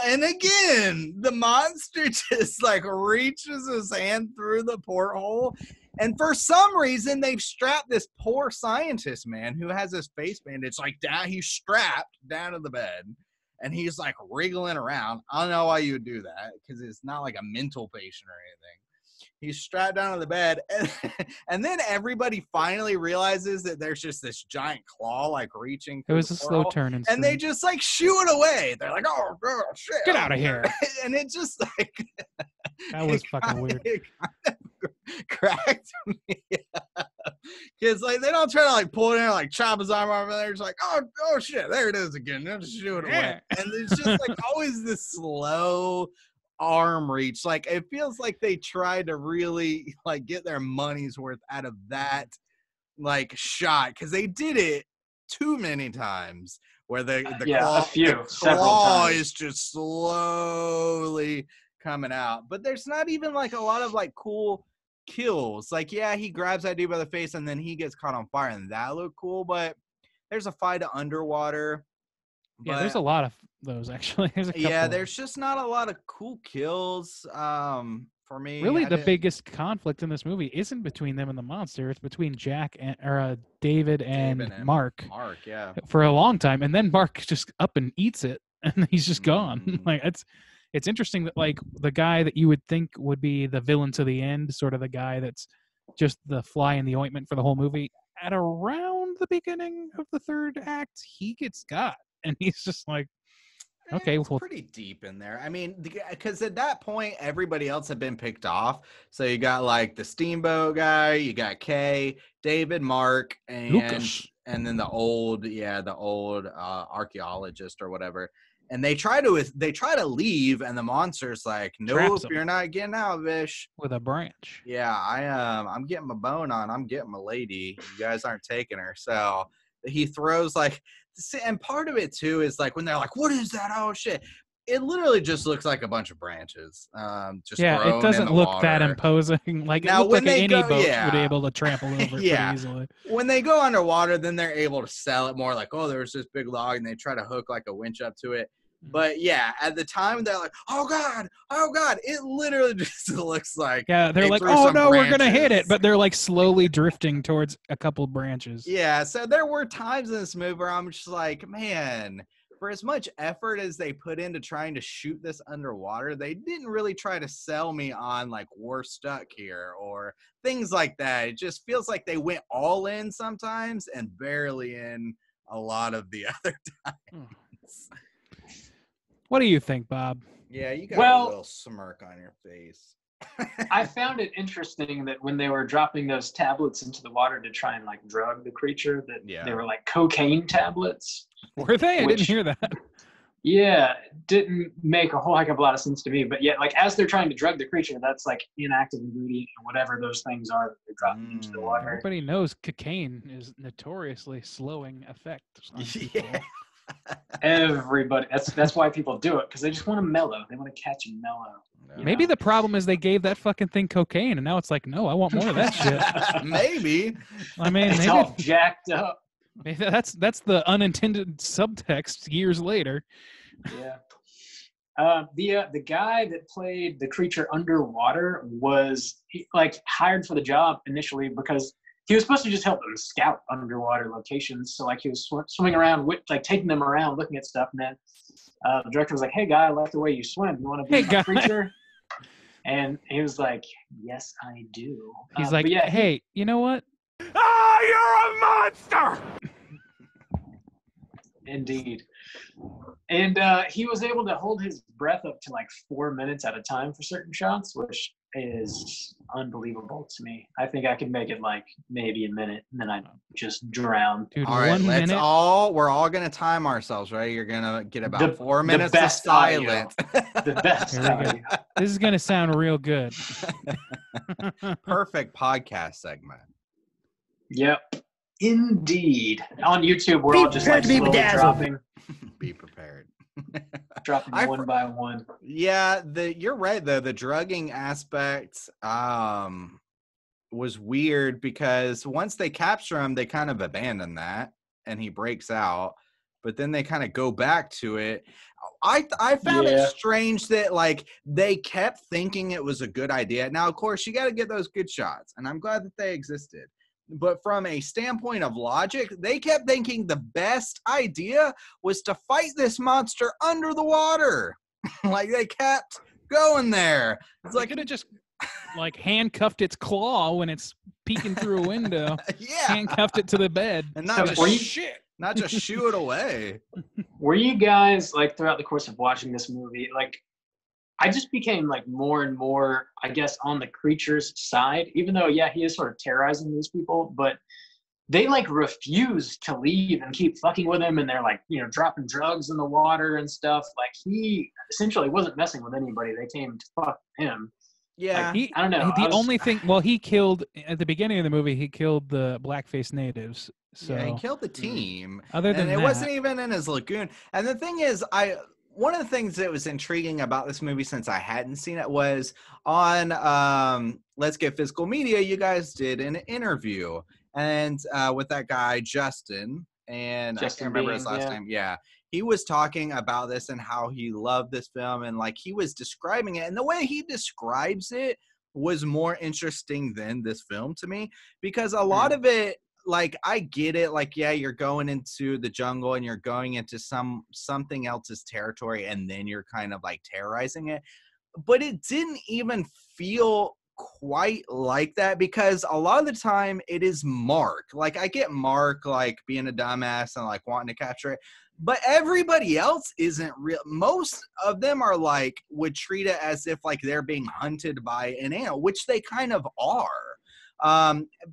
And again, the monster just like reaches his hand through the porthole. And for some reason, they've strapped this poor scientist man who has his face bandaged like down. He's strapped down to the bed. And he's like wriggling around. I don't know why you would do that, because it's not like a mental patient or anything. He's strapped down to the bed, and then everybody finally realizes that there's just this giant claw like reaching. It was a slow turn, and they just like shoo it away. They're like, "Oh, girl, shit, get out of here!" And it just like that was fucking weird. It kind of cracked me because like they don't try to like pull it in or like chop his arm off. They're just like, "Oh shit, there it is again." They'll just shoo it away, and it's just like always this slow arm reach. Like it feels like they tried to really like get their money's worth out of that like shot, because they did it too many times where the claw is just slowly coming out. But there's not even like a lot of like cool kills. Like, yeah, he grabs that dude by the face and then he gets caught on fire, and that looked cool. But there's a fight underwater. Yeah, there's a lot of those actually. There's just not a lot of cool kills for me. Really, the biggest conflict in this movie isn't between them and the monster. It's between David and Mark. Mark, yeah. For a long time, and then Mark just up and eats it, and he's just gone. Like it's interesting that like the guy that you would think would be the villain to the end, sort of the guy that's just the fly in the ointment for the whole movie, at around the beginning of the third act, he gets got. And he's just like, Okay, It's well, pretty deep in there. I mean, because at that point, everybody else had been picked off. So you got like the Steamboat guy, you got Kay, David, Mark, Lucas. and then the old archaeologist or whatever. And they try to leave, and the monster's like, Traps "Nope, 'em. you're not getting out, Vish." With a branch. Yeah, I'm getting my bone on. I'm getting my lady. You guys aren't taking her. So he throws like, and part of it too is like when they're like, "What is that? Oh shit!" It literally just looks like a bunch of branches, just Yeah, thrown it doesn't in the look water. that imposing. Like Now, it looked when like they any go- boat would yeah. be able to trample over it Yeah. pretty easily. When they go underwater, then they're able to sell it more like, "Oh, there's this big log," and they try to hook like a winch up to it. But yeah, at the time they're like, "Oh god, oh god!" It literally just looks like Yeah, they're they like, threw "Oh some no, we're gonna hit branches. it," but they're like slowly drifting towards a couple branches. Yeah, so there were times in this movie where I'm just like, man, for as much effort as they put into trying to shoot this underwater, they didn't really try to sell me on like we're stuck here or things like that. It just feels like they went all in sometimes and barely in a lot of the other times. What do you think, Bob? Yeah, you got Well- a little smirk on your face. I found it interesting that when they were dropping those tablets into the water to try and like drug the creature, that Yeah. they were like cocaine tablets. Were they? I Which- didn't hear that. Yeah, didn't make a whole heck of a lot of sense to me. But yet, like as they're trying to drug the creature, that's like inactive ingredient and whatever those things are that they're dropping into the water. Everybody knows cocaine is notoriously slowing effect on people. Yeah. Everybody. That's why people do it, because they just want to mellow. They want to catch and mellow. you Maybe know? the problem is they gave that fucking thing cocaine, and now it's like, no, I want more of that shit. Maybe. I mean, It's maybe, all jacked up. maybe that's the unintended subtext years later. Yeah. The guy that played the creature underwater was like hired for the job initially because he was supposed to just help them scout underwater locations. So like he was swimming around, like taking them around, looking at stuff, and then the director was like, "Hey guy, I like the way you swim. You want to be Hey, a creature?" And he was like, "Yes, I do." He's like, but yeah, hey, you know what? Ah, you're a monster! Indeed. And he was able to hold his breath up to like 4 minutes at a time for certain shots, which is unbelievable to me. I think I could make it like maybe a minute and then I'd just drown. Dude, All right, 1 minute. we're all gonna time ourselves, right? You're gonna get about 4 the minutes of best audio. silence. The best Here we go. audio. This is gonna sound real good. Perfect podcast segment. Yep. Indeed. On YouTube, we're Be all just like prepared to be slowly bedazzled. Be prepared. dropping I one by one. Yeah, you're right though. The drugging aspect was weird because once they capture him, they kind of abandon that and he breaks out, but then they kind of go back to it. I found it strange that like they kept thinking it was a good idea. Now, of course, you got to get those good shots, and I'm glad that they existed. But from a standpoint of logic, they kept thinking the best idea was to fight this monster under the water. Like they kept going there. It's They like, could have just like handcuffed its claw when it's peeking through a window. yeah, Handcuffed it to the bed. and So not were you- just not just shoo it away. Were you guys like throughout the course of watching this movie, like I just became like more and more, I guess, on the creature's side, even though, yeah, he is sort of terrorizing these people, but they like refuse to leave and keep fucking with him. And they're like, you know, dropping drugs in the water and stuff. Like he essentially wasn't messing with anybody. They came to fuck him. Yeah, He, I don't know. The I was- only thing, well, he killed at the beginning of the movie. He killed the blackface natives. So yeah, he killed the team. other than and it that, wasn't even in his lagoon. And the thing is, one of the things that was intriguing about this movie since I hadn't seen it was on Let's Get Physical Media, you guys did an interview and with that guy Justin, and Justin I can't remember his Bean, last yeah. name. Yeah. He was talking about this and how he loved this film and like he was describing it, and the way he describes it was more interesting than this film to me, because a lot of it, like I get it, like yeah, you're going into the jungle and you're going into something else's territory and then you're kind of like terrorizing it, but it didn't even feel quite like that because a lot of the time it is Mark. Like I get Mark like being a dumbass and like wanting to capture it, but everybody else isn't real. Most of them are like would treat it as if like they're being hunted by an animal, which they kind of are.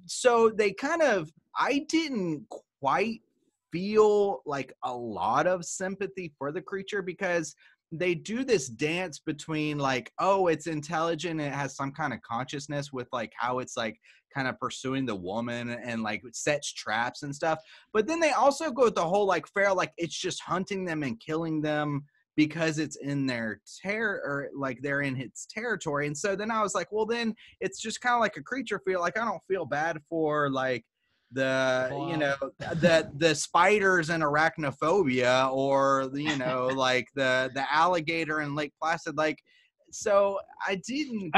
So they kind of, I didn't quite feel like a lot of sympathy for the creature because they do this dance between like, oh, it's intelligent and it has some kind of consciousness with like how it's like kind of pursuing the woman and like sets traps and stuff. But then they also go with the whole like feral, like it's just hunting them and killing them because it's in their or like they're in its territory. And so then I was like, well, then it's just kind of like a creature feel. Like I don't feel bad for like the spiders and arachnophobia or like the alligator in Lake Placid. Like, so I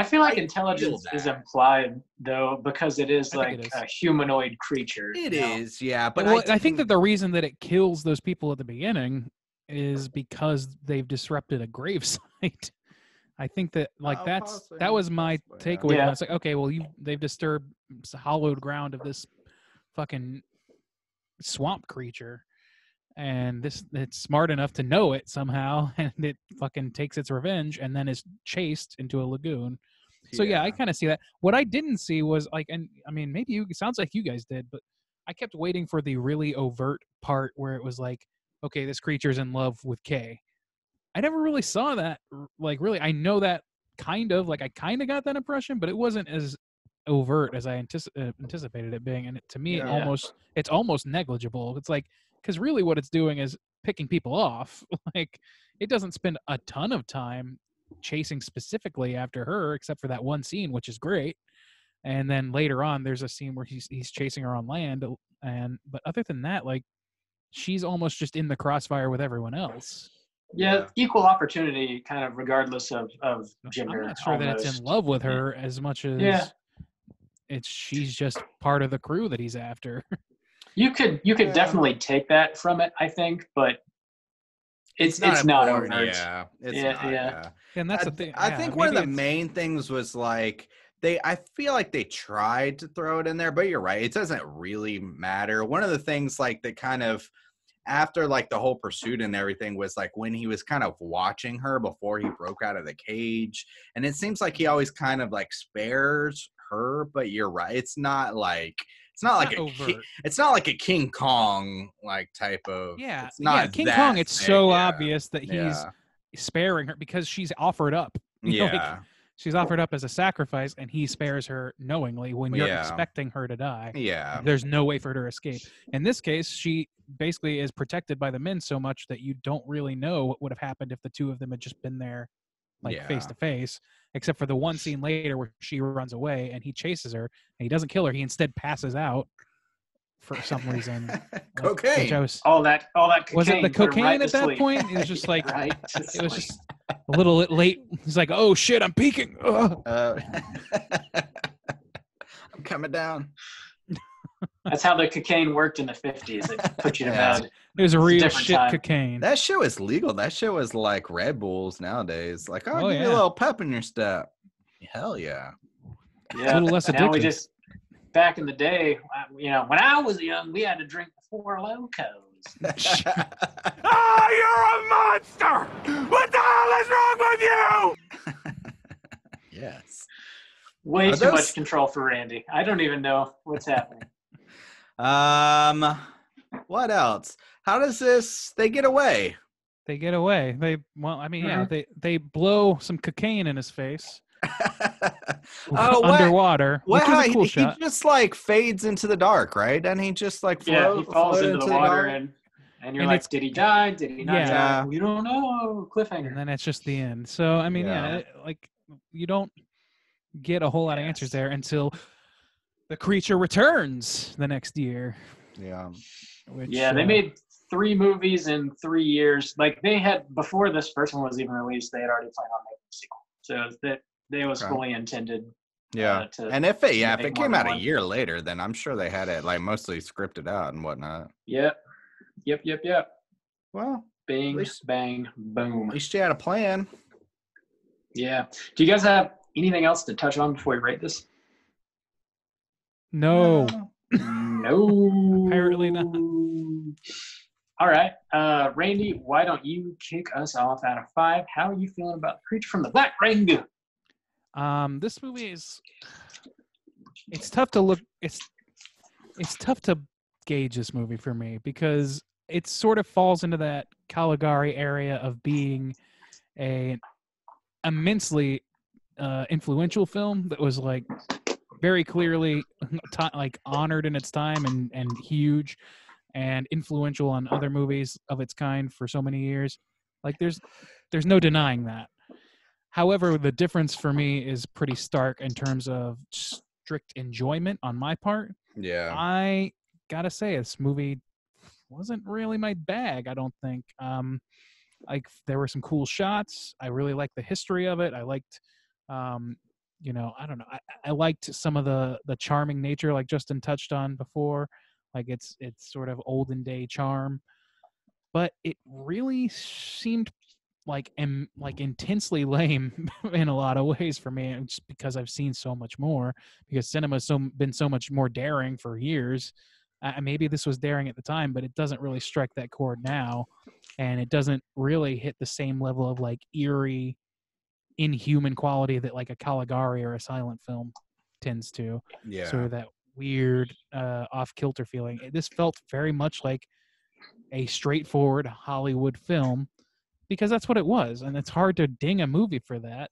feel like intelligence is implied though because it is like a humanoid creature. It is, yeah. But I think that the reason that it kills those people at the beginning is because they've disrupted a grave site. I think that like that was my takeaway. Yeah. It's like, okay, well they've disturbed hallowed ground of this fucking swamp creature, and it's smart enough to know it somehow, and it fucking takes its revenge and then is chased into a lagoon. So yeah, I kind of see that. What I didn't see was like, and I mean maybe it sounds like you guys did, but I kept waiting for the really overt part where it was like, okay, this creature's in love with Kay. I never really saw that. Like really, I know that kind of like I kind of got that impression, but it wasn't as overt as I anticipated it being, and to me it's almost negligible. It's like, because really what it's doing is picking people off. Like it doesn't spend a ton of time chasing specifically after her except for that one scene, which is great, and then later on there's a scene where he's chasing her on land, but other than that, like she's almost just in the crossfire with everyone else. Yeah, equal opportunity kind of regardless of gender. I'm not sure that it's in love with her as much as she's just part of the crew that he's after. You could definitely take that from it, I think, but it's not overt. Yeah, yeah. And that's the thing. I think one of the main things was like I feel like they tried to throw it in there, but you're right, it doesn't really matter. One of the things like that kind of after like the whole pursuit and everything was like when he was kind of watching her before he broke out of the cage, and it seems like he always kind of like spares her, but you're right, it's not like a King Kong like type of it's not King Kong. It's so obvious that he's sparing her because she's offered up. Like, she's offered up as a sacrifice, and he spares her knowingly when you're expecting her to die. Yeah, there's no way for her to escape. In this case, she basically is protected by the men so much that you don't really know what would have happened if the two of them had just been there face to face, except for the one scene later where she runs away and he chases her and he doesn't kill her. He instead passes out for some reason. Cocaine. All that cocaine. Was it the cocaine at that point? It was just like it was just a little late. He's like, oh shit, I'm peeking. I'm coming down. That's how the cocaine worked in the 50s. It put you to bed. It was a real shit cocaine. That shit was legal. That shit was like Red Bulls nowadays. Like, give you a little pep in your step. Hell yeah. Yeah. A little less addictive. Now we just, back in the day, when I was young, we had to drink 4 Locos. Ah, you're a monster! What the hell is wrong with you? Yes. Way too much control for Randy. I don't even know what's happening. What else? How does they get away? They get away. They blow some cocaine in his face. Underwater. Well, which is a cool shot. He just like fades into the dark, right? And he just like he falls into the water and you're like, did he die? Did he not die? We don't know. Cliffhanger. And then it's just the end. So I mean, like you don't get a whole lot of answers there until the creature returns the next year. Yeah. They made 3 movies in 3 years. Like they had, before this first one was even released, they had already planned on making a sequel. So that they was fully intended. Yeah. And if it came out a year later, then I'm sure they had it like mostly scripted out and whatnot. Yep. Well, bang, bang, boom. At least you had a plan. Yeah. Do you guys have Anything else to touch on before we rate this? No. No. Apparently not. All right. Randy, why don't you kick us off out of 5? How are you feeling about The Creature from the Black Lagoon? This movie is, it's tough to look, it's tough to gauge this movie for me because it sort of falls into that Caligari area of being a immensely influential film that was like very clearly like honored in its time and huge and influential on other movies of its kind for so many years. Like there's no denying that. However, the difference for me is pretty stark in terms of strict enjoyment on my part. Yeah. I gotta say, this movie wasn't really my bag, I don't think. Like there were some cool shots. I really liked the history of it. I liked, you know, I don't know. I liked some of the charming nature, like Justin touched on before. Like it's sort of olden day charm, but it really seemed like intensely lame in a lot of ways for me, just because I've seen so much more. Because cinema's been so much more daring for years. Maybe this was daring at the time, but it doesn't really strike that chord now, and it doesn't really hit the same level of like eerie, inhuman quality that like a Caligari or a silent film tends to. Yeah. Sort of that weird off-kilter feeling. This felt very much like a straightforward Hollywood film, because that's what it was, and it's hard to ding a movie for that.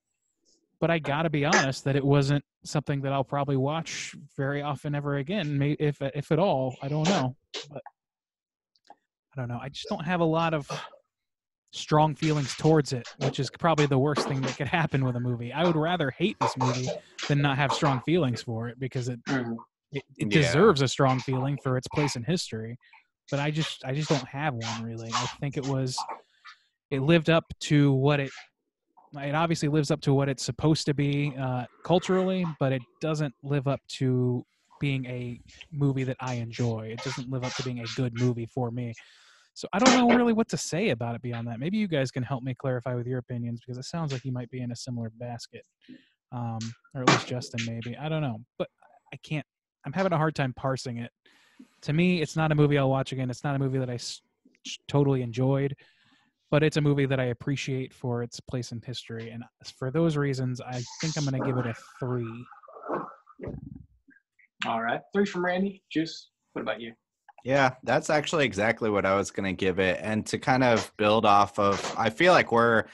But I gotta be honest that it wasn't something that I'll probably watch very often ever again, maybe if at all. I don't know, but I don't know. I just don't have a lot of strong feelings towards it, which is probably the worst thing that could happen with a movie. I would rather hate this movie than not have strong feelings for it, because it deserves a strong feeling for its place in history. But I just don't have one, really. I think it lived up to what it obviously lives up to what it's supposed to be culturally, but it doesn't live up to being a movie that I enjoy. It doesn't live up to being a good movie for me. So I don't know really what to say about it beyond that. Maybe you guys can help me clarify with your opinions, because it sounds like you might be in a similar basket. Or at least Justin, maybe. I don't know. But I'm having a hard time parsing it. To me, it's not a movie I'll watch again. It's not a movie that I totally enjoyed. But it's a movie that I appreciate for its place in history. And for those reasons, I think I'm going to give it a 3. All right. 3 from Randy. Juice, what about you? Yeah, that's actually exactly what I was going to give it. And to kind of build off of, I feel like we're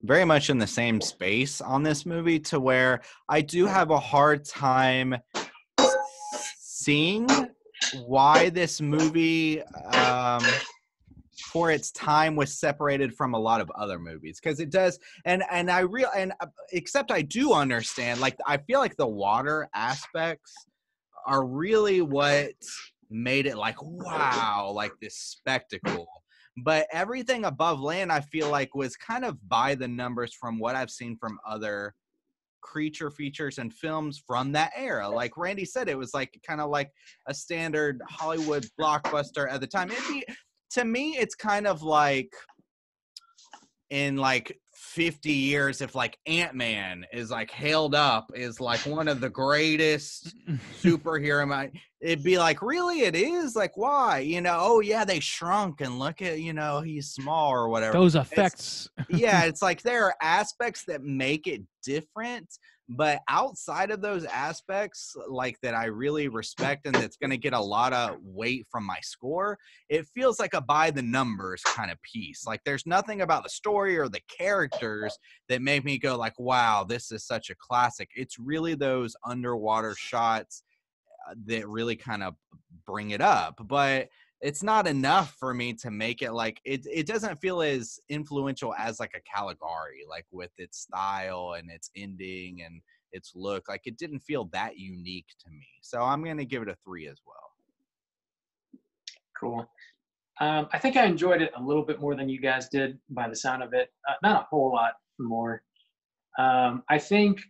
very much in the same space on this movie, to where I do have a hard time seeing why this movie for its time was separated from a lot of other movies, because it does, and except I do understand, like I feel like the water aspects are really what made it like, wow, like this spectacle. But everything above land, I feel like, was kind of by the numbers from what I've seen from other creature features and films from that era. Like Randy said, it was like kind of like a standard Hollywood blockbuster at the time. To me, it's kind of like in like 50 years, if like Ant-Man is like hailed up as like one of the greatest superhero, it'd be like, really, it is? Like, why? You know, oh yeah, they shrunk and look at, you know, he's small or whatever. Those effects. It's like there are aspects that make it different, but outside of those aspects, like that I really respect and that's going to get a lot of weight from my score, it feels like a by the numbers kind of piece. Like there's nothing about the story or the characters that make me go like, wow, this is such a classic. It's really those underwater shots that really kind of bring it up. But it's not enough for me to make it like it doesn't feel as influential as like a Caligari, like with its style and its ending and its look. Like it didn't feel that unique to me. So I'm going to give it a 3 as well. Cool. I think I enjoyed it a little bit more than you guys did by the sound of it. Not a whole lot more. I think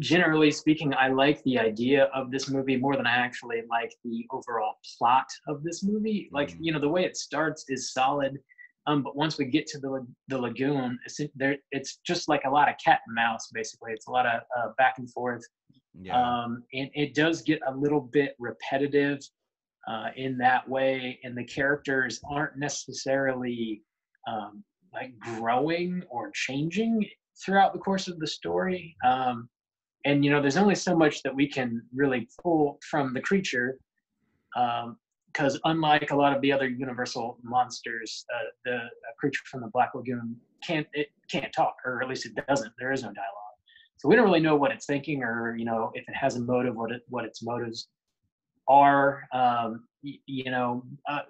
generally speaking, I like the idea of this movie more than I actually like the overall plot of this movie. Like, you know, the way it starts is solid. But once we get to the lagoon, it's just like a lot of cat and mouse, basically. It's a lot of back and forth. Yeah. And it does get a little bit repetitive in that way, and the characters aren't necessarily like growing or changing throughout the course of the story. And there's only so much that we can really pull from the creature, because unlike a lot of the other Universal monsters, the creature from the Black Lagoon can't talk, or at least it doesn't. There is no dialogue, so we don't really know what it's thinking, or if it has a motive, what its motives are.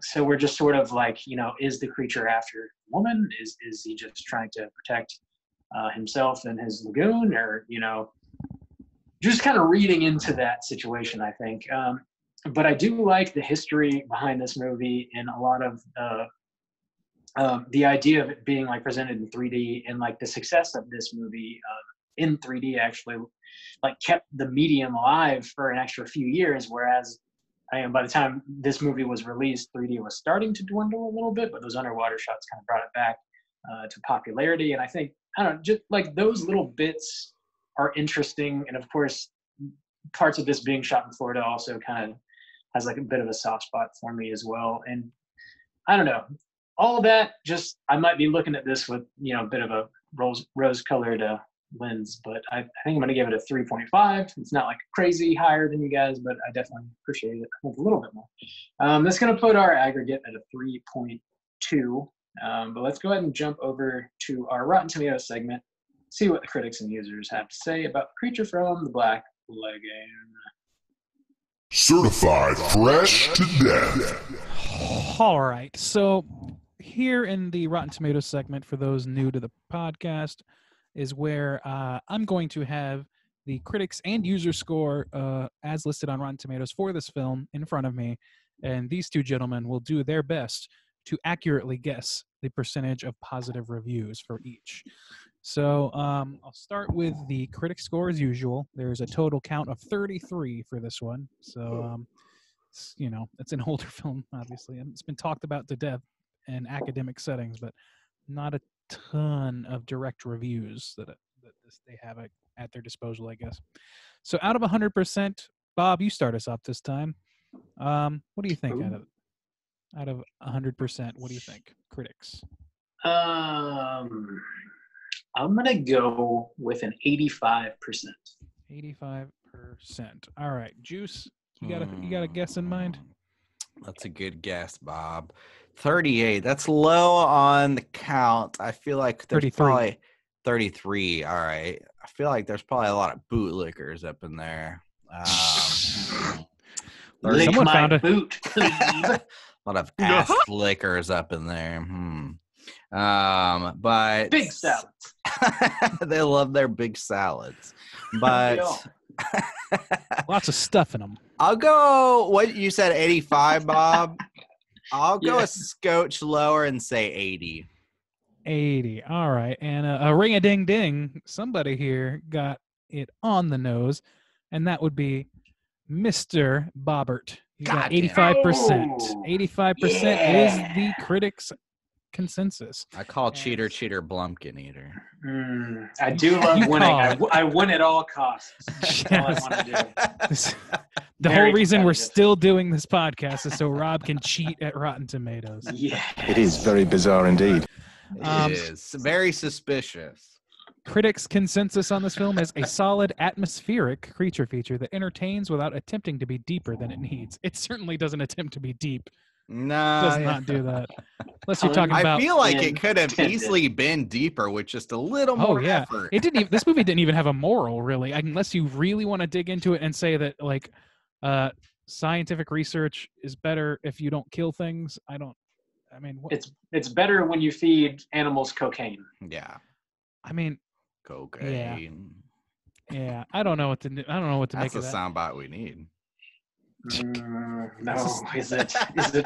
So we're just sort of like, is the creature after a woman? Is he just trying to protect himself and his lagoon, or just kind of reading into that situation, I think. But I do like the history behind this movie, and a lot of the idea of it being like presented in 3D, and like the success of this movie in 3D actually like kept the medium alive for an extra few years. Whereas by the time this movie was released, 3D was starting to dwindle a little bit, but those underwater shots kind of brought it back to popularity. And I think, I don't know, just like those little bits are interesting. And of course, parts of this being shot in Florida also kind of has like a bit of a soft spot for me as well. And I don't know, all that, just I might be looking at this with a bit of a rose-colored lens, but I think I'm going to give it a 3.5. It's not like crazy higher than you guys, but I definitely appreciate it a little bit more. That's going to put our aggregate at a 3.2. But let's go ahead and jump over to our Rotten Tomatoes segment, see what the critics and users have to say about Creature from the Black Lagoon. Certified fresh to death. All right. So here in the Rotten Tomatoes segment, for those new to the podcast, is where I'm going to have the critics and user score as listed on Rotten Tomatoes for this film in front of me. And these two gentlemen will do their best to accurately guess the percentage of positive reviews for each. So I'll start with the critic score as usual. There's a total count of 33 for this one. So, it's an older film, obviously. And it's been talked about to death in academic settings, but not a ton of direct reviews that they have at their disposal, I guess. So out of 100%, Bob, you start us off this time. What do you think out of 100%? What do you think, critics? I'm gonna go with an 85%. 85%. All right, Juice. You got a guess in mind? That's a good guess, Bob. 38. That's low on the count. I feel like there's 33. Probably 33. All right. I feel like there's probably a lot of bootlickers up in there. Lick Someone my found a boot, please. A lot of ass lickers up in there. But Big salads. they love their big salads. But lots of stuff in them. I'll go. What you said, 85, Bob? I'll go a scotch lower and say 80. 80. All right. And a ring-a-ding-ding. Somebody here got it on the nose, and that would be Mr. Bobbert. You got 85%. Oh, 85% is the critics' consensus. I call cheater Blumpkin eater. I do love You winning. call I win at all costs. That's all I want to do. The Very whole reason we're competitive. still doing this podcast is so Rob can cheat at Rotten Tomatoes. Yeah. It is very bizarre indeed. It is very suspicious. Critics' consensus on this film is a solid atmospheric creature feature that entertains without attempting to be deeper than it needs. It certainly doesn't attempt to be deep. No, Does not do that. Unless you're talking about. I feel like it could have easily been deeper with just a little more effort. It didn't even. This movie didn't even have a moral, really, unless you really want to dig into it and say that like scientific research is better if you don't kill things. It's better when you feed animals cocaine. Yeah. I mean, cocaine. Yeah. I don't know what to make of that. That's a soundbite we need. No, is it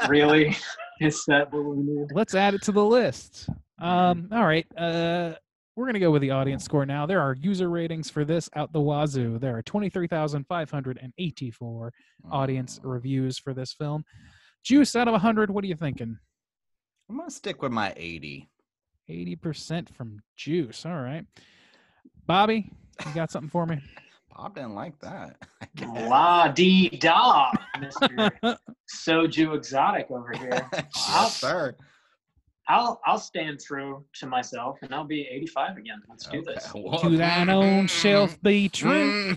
really? Is that what we need? Let's add it to the list. All right. We're going to go with the audience score now. There are user ratings for this out the wazoo. There are 23,584 audience reviews for this film. Juice, out of 100, what are you thinking? I'm gonna stick with my 80. 80% from Juice. All right. Bobby, you got something for me? Bob didn't like that. La-dee-da, Mr. Soju Exotic over here. Yes, sir. I'll stand true to myself, and I'll be 85 again. Let's do this. To thine own self be true.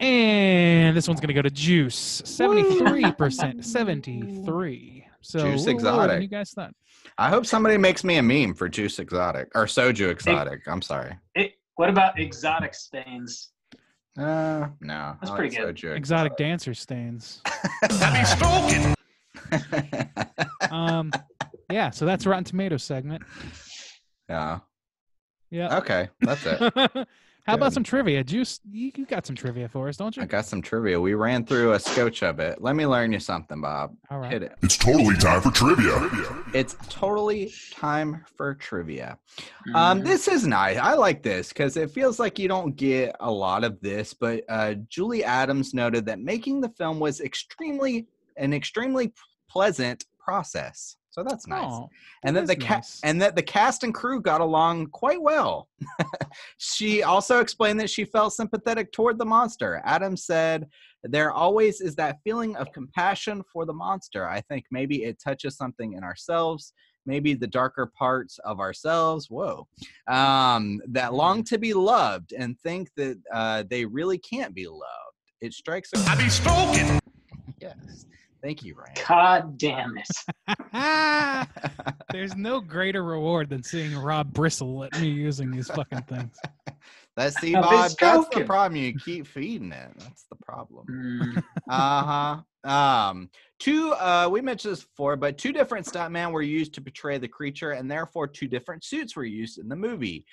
And this one's going to go to Juice. 73%. 73. So Juice lower Exotic. than you guys thought. I hope somebody makes me a meme for Juice Exotic or Soju Exotic. I'm sorry. What about exotic stains? No. That's pretty good. Soju Exotic dancer stains. I be stalking. Yeah, so that's Rotten Tomatoes segment. Yeah. Yeah. Okay, that's it. How about some trivia? Juice, you got some trivia for us, don't you? I got some trivia. We ran through a scotch of it. Let me learn you something, Bob. All right. Hit it. It's totally time for trivia. It's totally time for trivia. This is nice. I like this because it feels like you don't get a lot of this, but Julie Adams noted that making the film was an extremely pleasant process. So that's nice. Oh, and that the cast and crew got along quite well. She also explained that she felt sympathetic toward the monster. Adams said, "There always is that feeling of compassion for the monster. I think maybe it touches something in ourselves, maybe the darker parts of ourselves, that long to be loved and think that they really can't be loved. It strikes a..." I be stalking. Yes. Thank you, Ryan. God damn it. There's no greater reward than seeing Rob bristle at me using these fucking things. Bob, been that's the stroking. problem. You keep feeding it. That's the problem. We mentioned this before, but 2 different stuntmen were used to portray the creature, and therefore 2 different suits were used in the movie.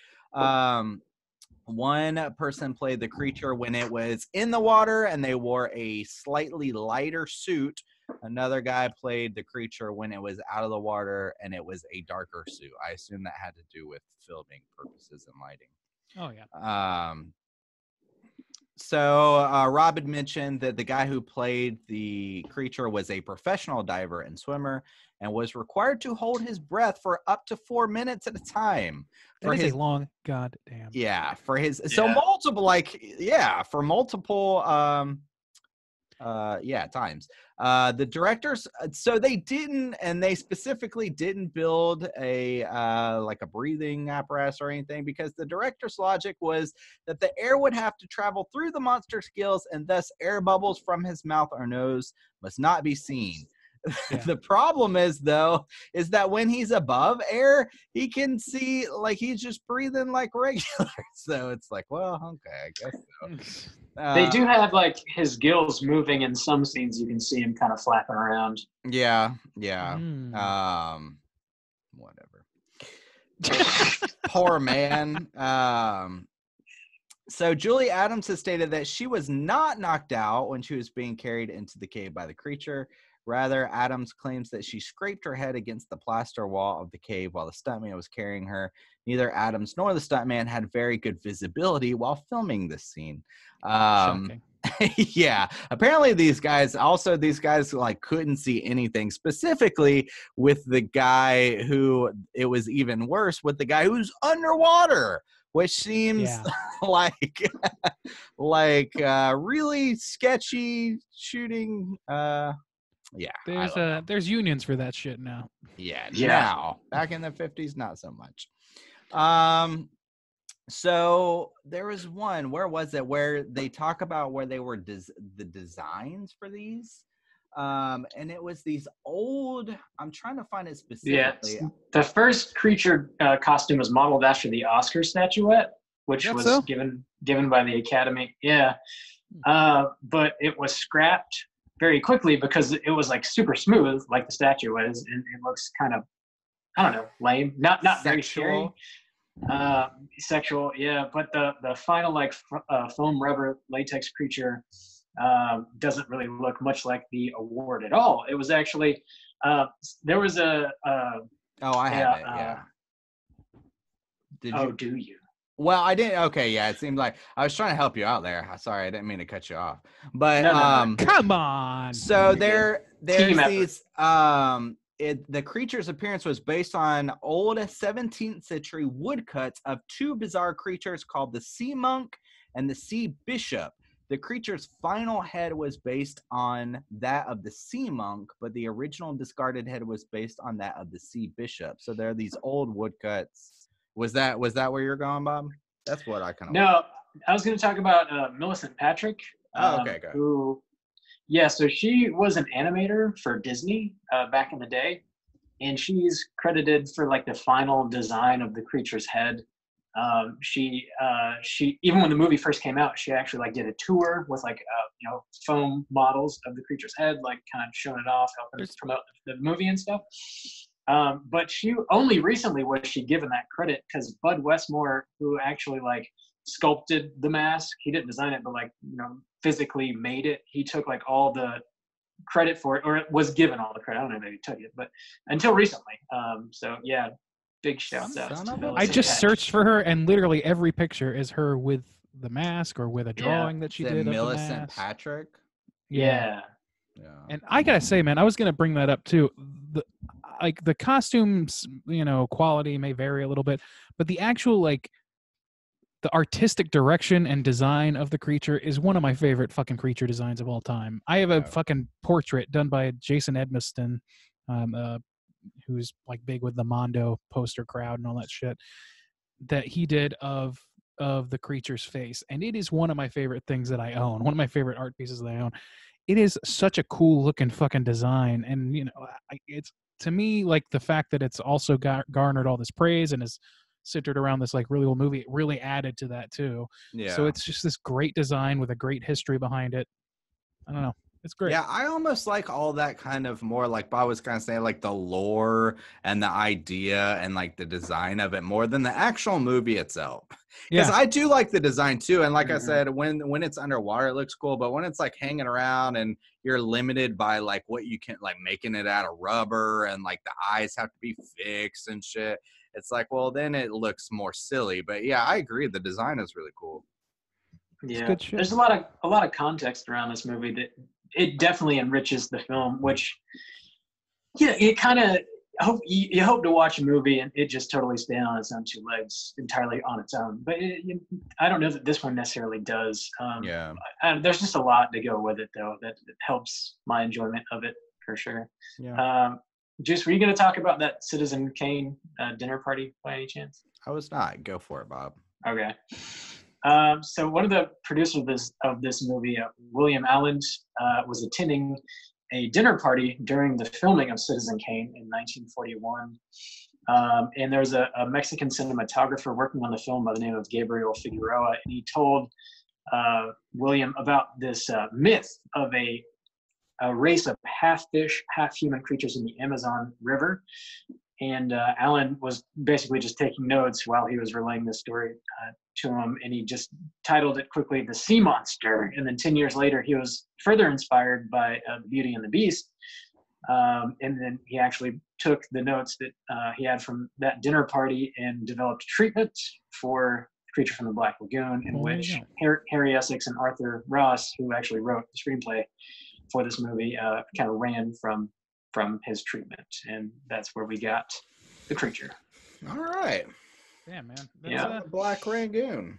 One person played the creature when it was in the water, and they wore a slightly lighter suit. Another guy played the creature when it was out of the water, and it was a darker suit. I assume that had to do with filming purposes and lighting. Oh, yeah. So Rob had mentioned that the guy who played the creature was a professional diver and swimmer and was required to hold his breath for up to 4 minutes at a time. That is a long goddamn. Yeah, for his times. The directors, so they specifically didn't build a breathing apparatus or anything, because the director's logic was that the air would have to travel through the monster's gills, and thus air bubbles from his mouth or nose must not be seen. Yeah. The problem is that when he's above air, he can see like he's just breathing like regular. So it's like, well, okay, I guess so. They do have like his gills moving in some scenes. You can see him kind of flapping around. Yeah. Whatever. Poor man. So Julie Adams has stated that she was not knocked out when she was being carried into the cave by the creature. Rather, Adams claims that she scraped her head against the plaster wall of the cave while the stuntman was carrying her. Neither Adams nor the stuntman had very good visibility while filming this scene. Shocking. Yeah, apparently these guys like couldn't see anything, specifically with the guy who, it was even worse with the guy who's underwater, which seems like really sketchy shooting. Yeah, there's unions for that shit now. Yeah. Now, back in the 50s, not so much. So there was one, where was it, where they talk about where they were the designs for these, and it was these old, I'm trying to find it specifically. Yeah, the first creature costume was modeled after the Oscar statuette, which was given by the Academy. Yeah, but it was scrapped very quickly because it was like super smooth, like the statue was, and it looks kind of, I don't know, lame. Not very scary. Sexual, yeah. But the final like foam rubber latex creature doesn't really look much like the award at all. It was actually there was a. I have it. Yeah. Do you? Well, I didn't. Okay, yeah, it seemed like I was trying to help you out there. Sorry, I didn't mean to cut you off. But No. Come on. so there's Team effort. these the creature's appearance was based on old 17th century woodcuts of two bizarre creatures called the sea monk and the sea bishop. The creature's final head was based on that of the sea monk, but the original discarded head was based on that of the sea bishop. So there are these old woodcuts. Was that where you're going, Bob? That's what I kind of. No, I was going to talk about Millicent Patrick. Okay, go. So she was an animator for Disney back in the day, and she's credited for like the final design of the creature's head. She even when the movie first came out, she actually like did a tour with like foam models of the creature's head, like kind of showing it off, helping promote the movie and stuff. But she only recently was she given that credit because Bud Westmore, who actually like sculpted the mask, he didn't design it, but like physically made it. He took like all the credit for it, or it was given all the credit. I don't know if he took it, but until recently. So yeah, big shouts out to Millicent. I just searched for her, and literally every picture is her with the mask or with a drawing that she did of Millicent the mask. Patrick. Yeah. And I gotta say, man, I was gonna bring that up too. The costumes, quality may vary a little bit, but the actual like the artistic direction and design of the creature is one of my favorite fucking creature designs of all time. I have a fucking portrait done by Jason Edmiston, who's like big with the Mondo poster crowd and all that shit, that he did of the creature's face, and it is one of my favorite things that I own. One of my favorite art pieces that I own. It is such a cool looking fucking design, and it's to me like the fact that it's also garnered all this praise and is centered around this like really old movie. It really added to that too. Yeah. So it's just this great design with a great history behind it. I don't know. It's great. Yeah, I almost like all that kind of more like Bob was kind of saying, like the lore and the idea and like the design of it more than the actual movie itself. Because I do like the design too. And like I said, when it's underwater, it looks cool. But when it's like hanging around and you're limited by like what you can, like making it out of rubber and like the eyes have to be fixed and shit, it's like, well, then it looks more silly. But yeah, I agree. The design is really cool. Yeah, there's a lot of context around this movie that it definitely enriches the film, which, it kind of, you hope to watch a movie and it just totally stand on its own two legs entirely on its own. But I don't know that this one necessarily does. There's just a lot to go with it, though, that helps my enjoyment of it for sure. Yeah. Juice, were you going to talk about that Citizen Kane dinner party by any chance? I was not. Go for it, Bob. Okay. So one of the producers of this movie, William Allen, was attending a dinner party during the filming of Citizen Kane in 1941. And there was a Mexican cinematographer working on the film by the name of Gabriel Figueroa, and he told William about this myth of a race of half fish, half human creatures in the Amazon River. And Alan was basically just taking notes while he was relaying this story to him, and he just titled it quickly "The Sea Monster." And then 10 years later, he was further inspired by Beauty and the Beast, and then he actually took the notes that he had from that dinner party and developed treatment for Creature from the Black Lagoon, in which Harry Essex and Arthur Ross, who actually wrote the screenplay for this movie, kind of ran from his treatment, and that's where we got the creature. All right. Yeah, man. That's Black Lagoon.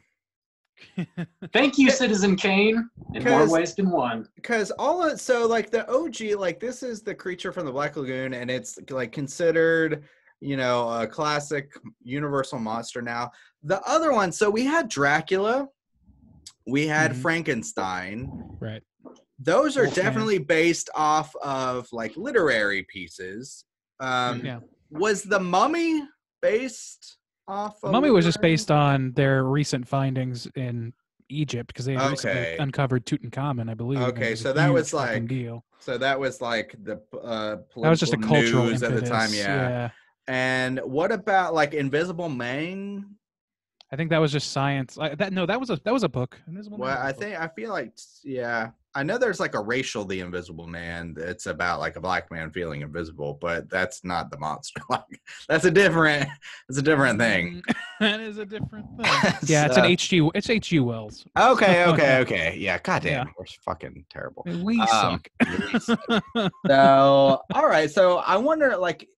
Thank you, Citizen Kane, in more ways than one. Because so like the OG, like this is the Creature from the Black Lagoon, and it's like considered, a classic Universal monster now. The other one, so we had Dracula, we had Frankenstein. Right. Those are definitely based off of like literary pieces. Was the Mummy based off? The Mummy was just based on their recent findings in Egypt, because they recently uncovered Tutankhamun, I believe. Okay, so that was like deal. So that was like the that was just a cultural news at the time, yeah. And what about like Invisible Man? I think that was just science. That was a book. Well, I feel like I know there's like a racial The Invisible Man. It's about like a black man feeling invisible, but that's not the monster. Like that's a different thing. That is a different thing. Yeah, it's an H.G. Wells. Okay. Yeah, goddamn, we're fucking terrible. We suck. So, all right. So I wonder, like,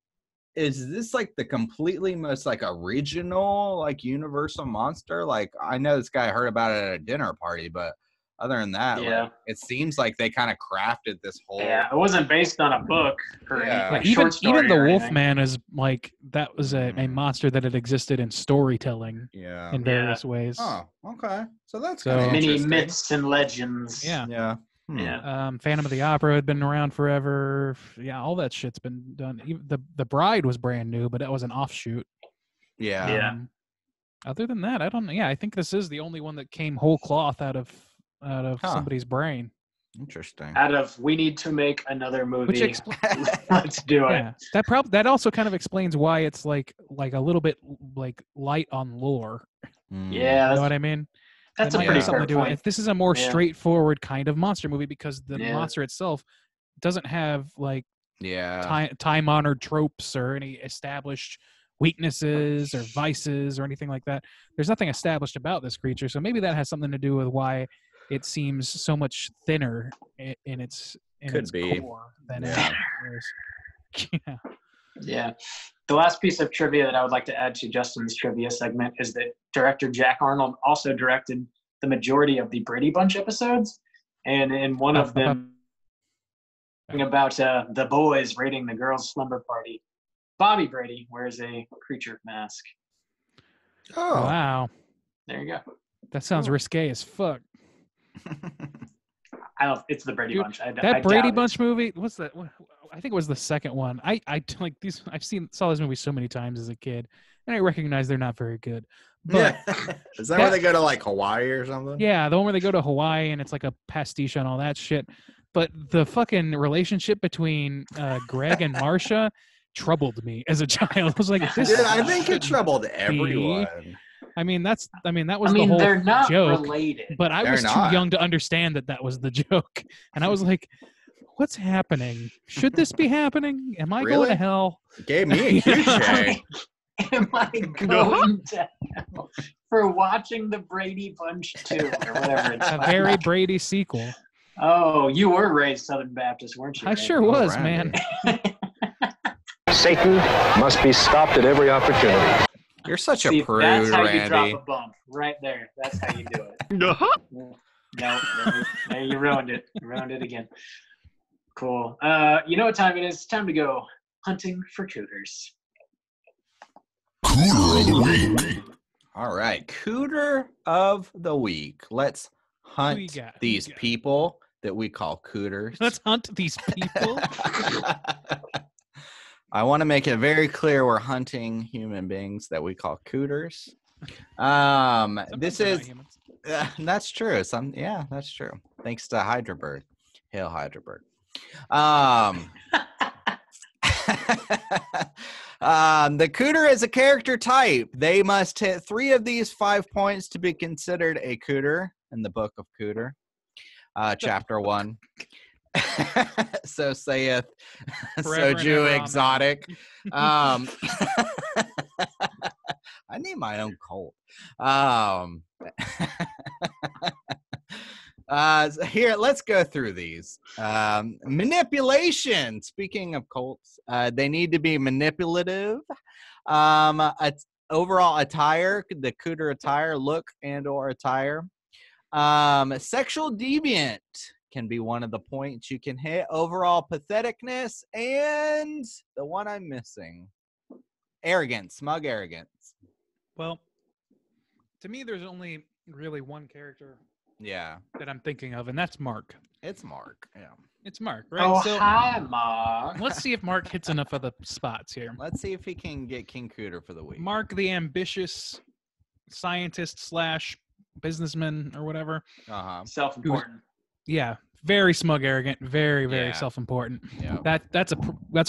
is this like the completely most like original like universal monster? Like, I know this guy heard about it at a dinner party, but other than that, like, it seems like they kind of crafted this whole. Yeah, it wasn't based on a book or anything. Like even the Wolfman is like that was a monster that had existed in storytelling. In various ways. Oh, okay. So that's many myths and legends. Yeah. Phantom of the Opera had been around forever. Yeah, all that shit's been done. Even the Bride was brand new, but that was an offshoot. Other than that, I don't know. Yeah, I think this is the only one that came whole cloth out of somebody's brain. Interesting. Out of we need to make another movie. Let's do it. That also kind of explains why it's like a little bit like light on lore. Yeah, you know what I mean. That's a pretty fair point. If this is a more straightforward kind of monster movie, because the monster itself doesn't have like time-honored tropes or any established weaknesses or vices or anything like that. There's nothing established about this creature, so maybe that has something to do with why it seems so much thinner in its core than it is. Yeah. The last piece of trivia that I would like to add to Justin's trivia segment is that director Jack Arnold also directed the majority of the Brady Bunch episodes, and in one of them about the boys raiding the girls' slumber party, Bobby Brady wears a creature mask. Oh, wow. There you go. That sounds risque as fuck. It's the Brady Bunch. That Brady Bunch movie, what's that? I think it was the second one. I like these. Saw these movies so many times as a kid, and I recognize they're not very good. But is that where they go to like Hawaii or something? Yeah, the one where they go to Hawaii and it's like a pastiche on all that shit. But the fucking relationship between Greg and Marcia troubled me as a child. I was like, this. Dude, I think it troubled everyone. That was the whole they're not joke. Related. But I was too young to understand that was the joke, and I was like, "What's happening? Should this be happening? Am I going to hell?" It gave me a huge shame. Am I going to hell for watching the Brady Bunch 2 or whatever it's a very Brady sequel? Oh, you were raised Southern Baptist, weren't you? I sure was, man. Satan must be stopped at every opportunity. You're such a prude, that's how Randy. You drop a bump right there. That's how you do it. No, you ruined it. You ruined it again. Cool. You know what time it is? It's time to go hunting for cooters. Cooter of the week. All right, cooter of the week. Let's hunt these people that we call cooters. Let's hunt these people. I want to make it very clear we're hunting human beings that we call cooters. This is that's true. That's true. Thanks to Hydrabird. Hail Hydrabird. The cooter is a character type. They must hit 3 of these 5 points to be considered a cooter in the book of Cooter. Chapter 1. So saith Soju Exotic. I need my own cult. Here, let's go through these. Manipulation. Speaking of cults, they need to be manipulative. Overall attire, the cooter attire, look and or attire. Sexual deviant can be one of the points you can hit. Overall patheticness, and the one I'm missing, arrogance, smug arrogance. Well, to me, there's only really one character that I'm thinking of, and that's Mark. It's Mark. Yeah. It's Mark, right? Oh, hi, Mark. Let's see if Mark hits enough of the spots here. Let's see if he can get King Cooter for the week. Mark, the ambitious scientist / businessman or whatever. Self-important. Yeah, very smug, arrogant, very, very self-important. Yeah. That's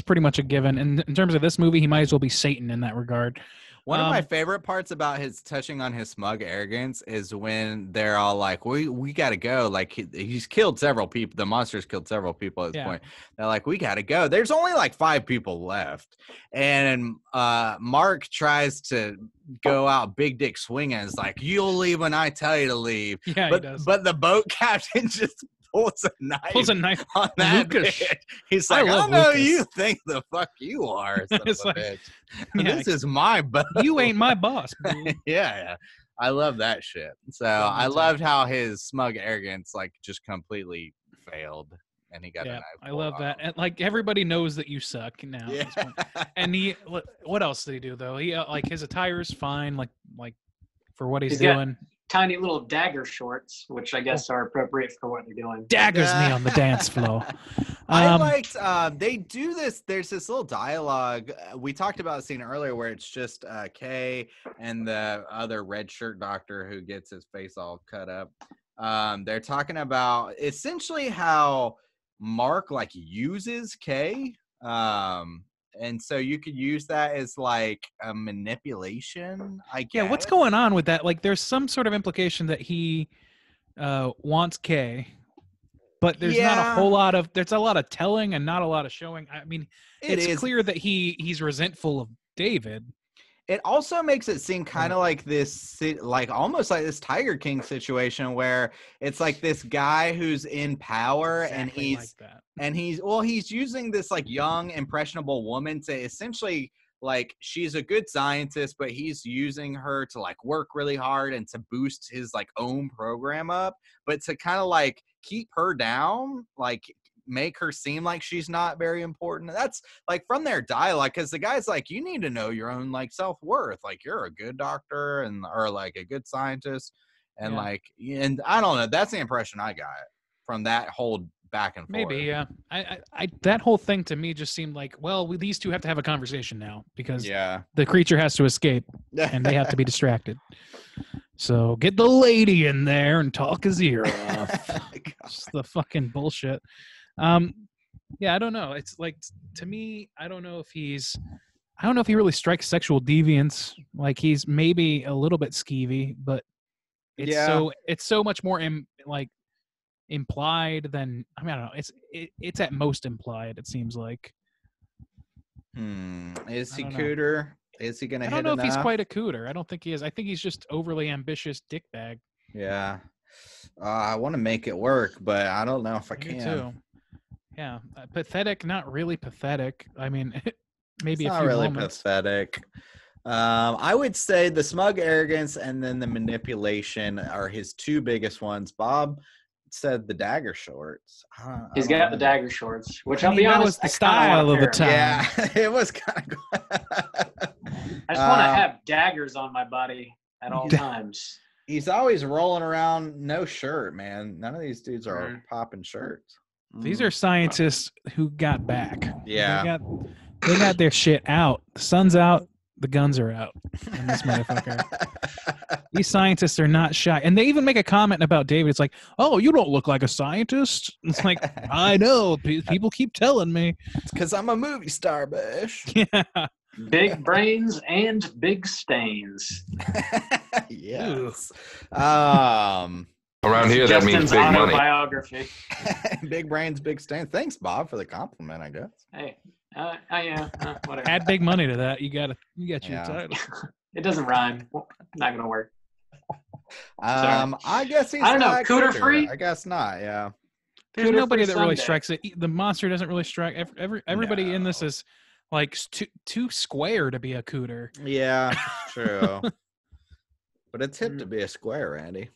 pretty much a given. And in terms of this movie, he might as well be Satan in that regard. One of my favorite parts about his touching on his smug arrogance is when they're all like, we got to go. Like, he's killed several people. The monster's killed several people at this point. They're like, we got to go. There's only like 5 people left. And Mark tries to go out big dick swinging. It's like, you'll leave when I tell you to leave. Yeah, but, he does. But the boat captain just pulls a knife on that Lucas. bitch. He's like, I know Lucas. you think the fuck you are, son of a like, bitch. Yeah, This is my boat. You ain't my boss, boo. yeah. I love that shit. So I loved how his smug arrogance like just completely failed, and he got a knife. I love that. And like everybody knows that you suck now. Yeah. At this point. And what else did he do though? He like his attire is fine, like for what he's doing. Tiny little dagger shorts, which I guess are appropriate for what they're doing. Daggers me on the dance floor. I liked they do this. There's this little dialogue. We talked about a scene earlier where it's just Kay and the other red shirt doctor who gets his face all cut up. They're talking about essentially how Mark like uses Kay. And so you could use that as like a manipulation, I guess. Yeah, what's going on with that? Like there's some sort of implication that he wants Kay, but there's not a whole lot of there's a lot of telling and not a lot of showing. I mean, it's clear that he's resentful of David. It also makes it seem kind of like this, like almost like this Tiger King situation where it's like this guy who's in power and he's using this like young, impressionable woman to essentially like she's a good scientist, but he's using her to like work really hard and to boost his like own program up, but to kind of like keep her down, like make her seem like she's not very important. That's like from their dialogue, because the guy's like, you need to know your own like self-worth, like you're a good doctor and or like a good scientist, and like, and I don't know, that's the impression I got from that whole back and forth. Maybe, yeah. I that whole thing to me just seemed like, well, these two have to have a conversation now because the creature has to escape and they have to be distracted. So get the lady in there and talk his ear off. Just the fucking bullshit. Yeah, I don't know. It's like, to me, I don't know if he really strikes sexual deviance. Like he's maybe a little bit skeevy, but it's so much more implied than, I mean, I don't know. It's at most implied, it seems like. Is he cooter? Is he gonna hit enough? I don't know if he's quite a cooter. I don't think he is. I think he's just overly ambitious dickbag. Yeah. I want to make it work, but I don't know if I can. Me too. Yeah, pathetic, not really pathetic. I mean, maybe it's a not few really moments. pathetic. I would say the smug arrogance and then the manipulation are his two biggest ones. Bob said the dagger shorts. He's got the dagger shorts, which I'll be that honest, was the style of the time. Yeah, it was kind of. I just want to have daggers on my body at all times. He's always rolling around no shirt, man. None of these dudes are popping shirts. These are scientists who got back. Yeah. They got their shit out. The sun's out. The guns are out. And this motherfucker. These scientists are not shy. And they even make a comment about David. It's like, oh, you don't look like a scientist. It's like, I know. People keep telling me. It's because I'm a movie star, Bush. Yeah. Big brains and big stains. Yes. Around here, that means big money. Autobiography. Big brains, big stains. Thanks, Bob, for the compliment, I guess. Hey, whatever. Add big money to that. You got your title. It doesn't rhyme. Not gonna work. I guess he's. I don't know. not Cooter free? I guess not. Yeah. There's Cooter nobody free that really Sunday. strikes it. The monster doesn't really strike. Everybody in this is like too square to be a cooter. Yeah, true. But it's hip to be a square, Randy.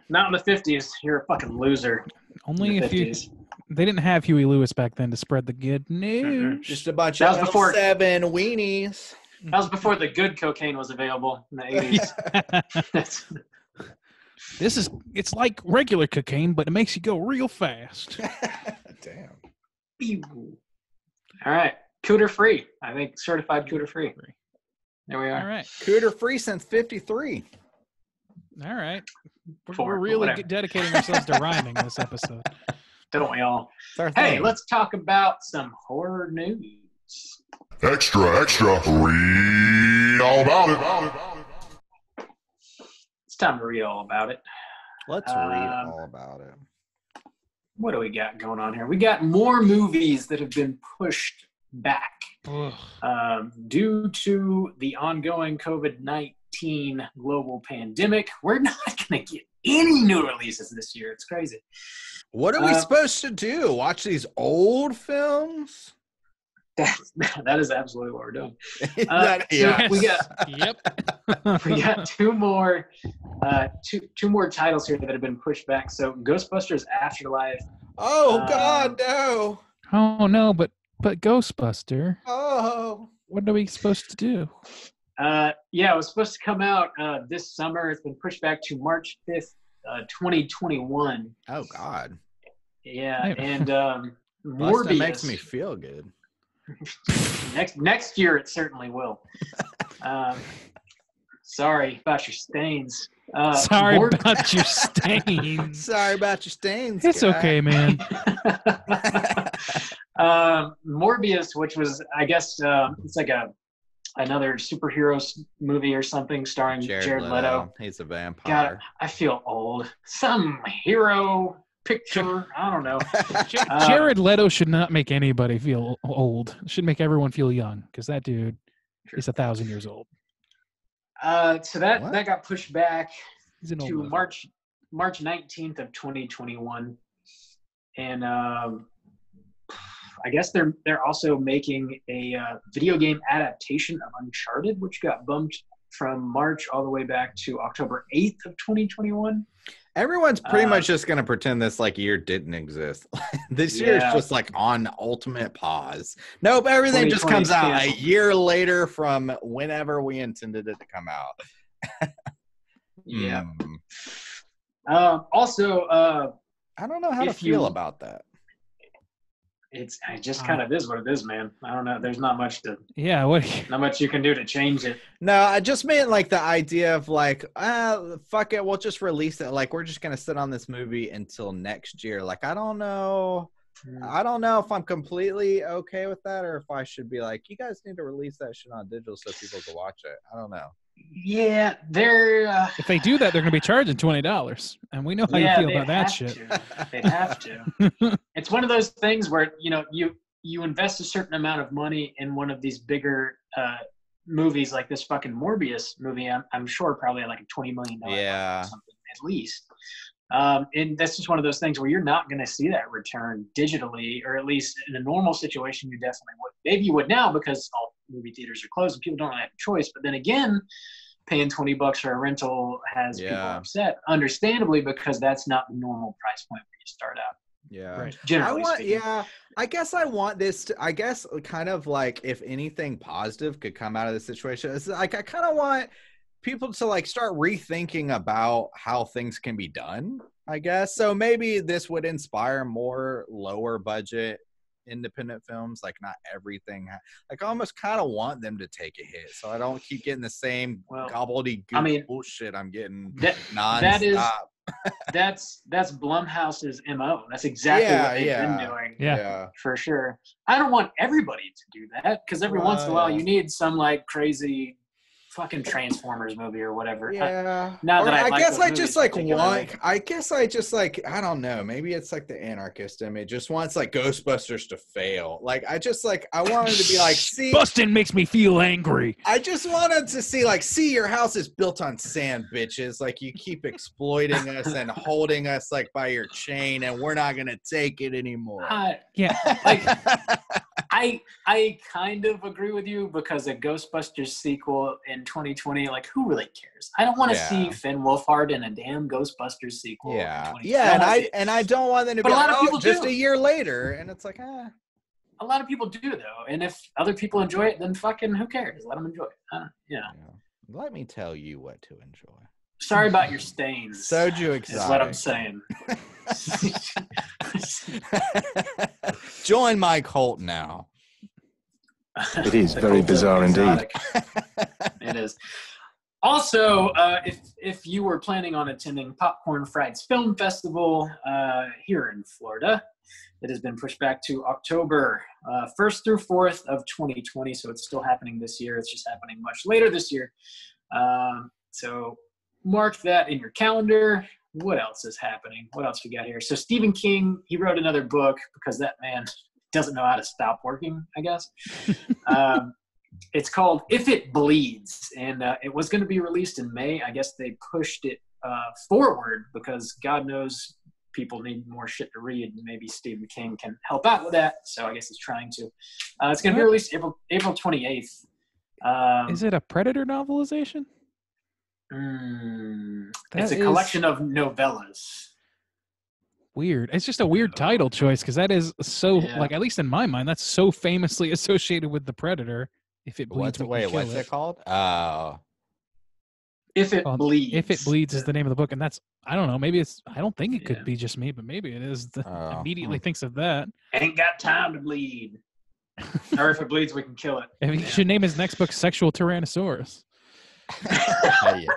Not in the 50s. You're a fucking loser. Only if 50s. They didn't have Huey Lewis back then to spread the good news. Just a bunch That of was before- 7 weenies. That was before the good cocaine was available in the 80s. It's like regular cocaine, but it makes you go real fast. Damn. All right. Cooter free. I think certified cooter free. There we are. All right. Cooter free since 53. All right. We're Four, really whatever. dedicating ourselves to rhyming this episode. Don't we all? It's our Hey, thing. let's talk about some horror news. Extra, extra. Read all about it. It's time to read all about it. Let's read all about it. What do we got going on here? We got more movies that have been pushed back due to the ongoing COVID-19 global pandemic. We're not going to get any new releases this year. It's crazy. What are we supposed to do? Watch these old films? That is absolutely what we're doing. Yeah. We got two more titles here that have been pushed back. So Ghostbusters Afterlife. Oh God, no. Oh no, but Ghostbuster. Oh. What are we supposed to do? Yeah, it was supposed to come out this summer. It's been pushed back to March 5th, 2021. Oh God. Yeah, and Morbius. That makes me feel good. Next year it certainly will. Sorry about your stains. Sorry about your stains. Sorry about your stains. It's okay, man. Morbius, which was, I guess, it's like another superhero movie or something starring Jared Leto. He's a vampire. God, I feel old. Some hero picture. I don't know. Jared Leto should not make anybody feel old. Should make everyone feel young, because that dude is 1,000 years old. So that got pushed back to movie. March 19th of 2021, and I guess they're also making a video game adaptation of Uncharted, which got bumped from March all the way back to October 8th of 2021. Everyone's pretty much just going to pretend this year didn't exist. This year is just on ultimate pause. Nope, everything just comes out a year later from whenever we intended it to come out. Yeah. Also, I don't know how to feel about that. It just kind of is what it is, man. I don't know. There's not much not much you can do to change it. No, I just meant the idea of fuck it, we'll just release it. We're just gonna sit on this movie until next year. I don't know. I don't know if I'm completely okay with that, or if I should be you guys need to release that shit on digital so people can watch it. I don't know. Yeah, they're. If they do that, they're going to be charging $20, and we know how you feel about that shit. They have to. It's one of those things where you invest a certain amount of money in one of these bigger movies, like this fucking Morbius movie. I'm sure probably like a $20 million or something at least. And that's just one of those things where you're not going to see that return digitally, or at least in a normal situation, you definitely would. Maybe you would now because all movie theaters are closed and people don't really have a choice. But then again, paying $20 for a rental has people upset, understandably, because that's not the normal price point where you start out. Yeah. Right. Generally speaking. I guess I want this to, kind of if anything positive could come out of this situation, it's I kind of want people to start rethinking about how things can be done, I guess. So maybe this would inspire more lower budget independent films. Not everything. I almost kind of want them to take a hit, so I don't keep getting the same gobbledygook bullshit I'm getting nonstop. That's Blumhouse's MO. That's exactly what they've been doing. Yeah, for sure. I don't want everybody to do that, because every once in a while you need some crazy fucking Transformers movie or whatever. Yeah. I guess I just I don't know. Maybe it's the anarchist in me just wants Ghostbusters to fail. I wanted to be see, busting makes me feel angry. I just wanted to see your house is built on sand, bitches. You keep exploiting us and holding us by your chain, and we're not gonna take it anymore. I kind of agree with you, because a Ghostbusters sequel in 2020, who really cares? I don't want to see Finn Wolfhard in a damn Ghostbusters sequel. And I don't want them to be just a year later, and it's A lot of people do, though, and if other people enjoy it, then fucking who cares? Let them enjoy it. Let me tell you what to enjoy. Sorry about your stains. Soju exotic. Is what I'm saying. Join my cult now. It is very bizarre indeed. It is. Also, if you were planning on attending Popcorn Fried's Film Festival here in Florida, It has been pushed back to October 1st through 4th of 2020, so it's still happening this year. It's just happening much later this year. So mark that in your calendar. What else is happening? What else we got here? So Stephen King, he wrote another book because that man doesn't know how to stop working, I guess. It's called If It Bleeds, and it was going to be released in May. I guess they pushed it forward because God knows people need more shit to read, and maybe Stephen King can help out with that. So I guess he's trying to. It's going to be released April 28th. Is it a Predator novelization? It's a collection of novellas. Weird. It's just a weird title choice because that is so, like, at least in my mind, that's so famously associated with the Predator. If it bleeds, what's it called? If It Bleeds. If It Bleeds is the name of the book, and that's, I don't know, maybe it's, I don't think it could be just me, but maybe it is. Immediately thinks of that. Ain't got time to bleed. Or if it bleeds, we can kill it. I mean, he should name his next book Sexual Tyrannosaurus. I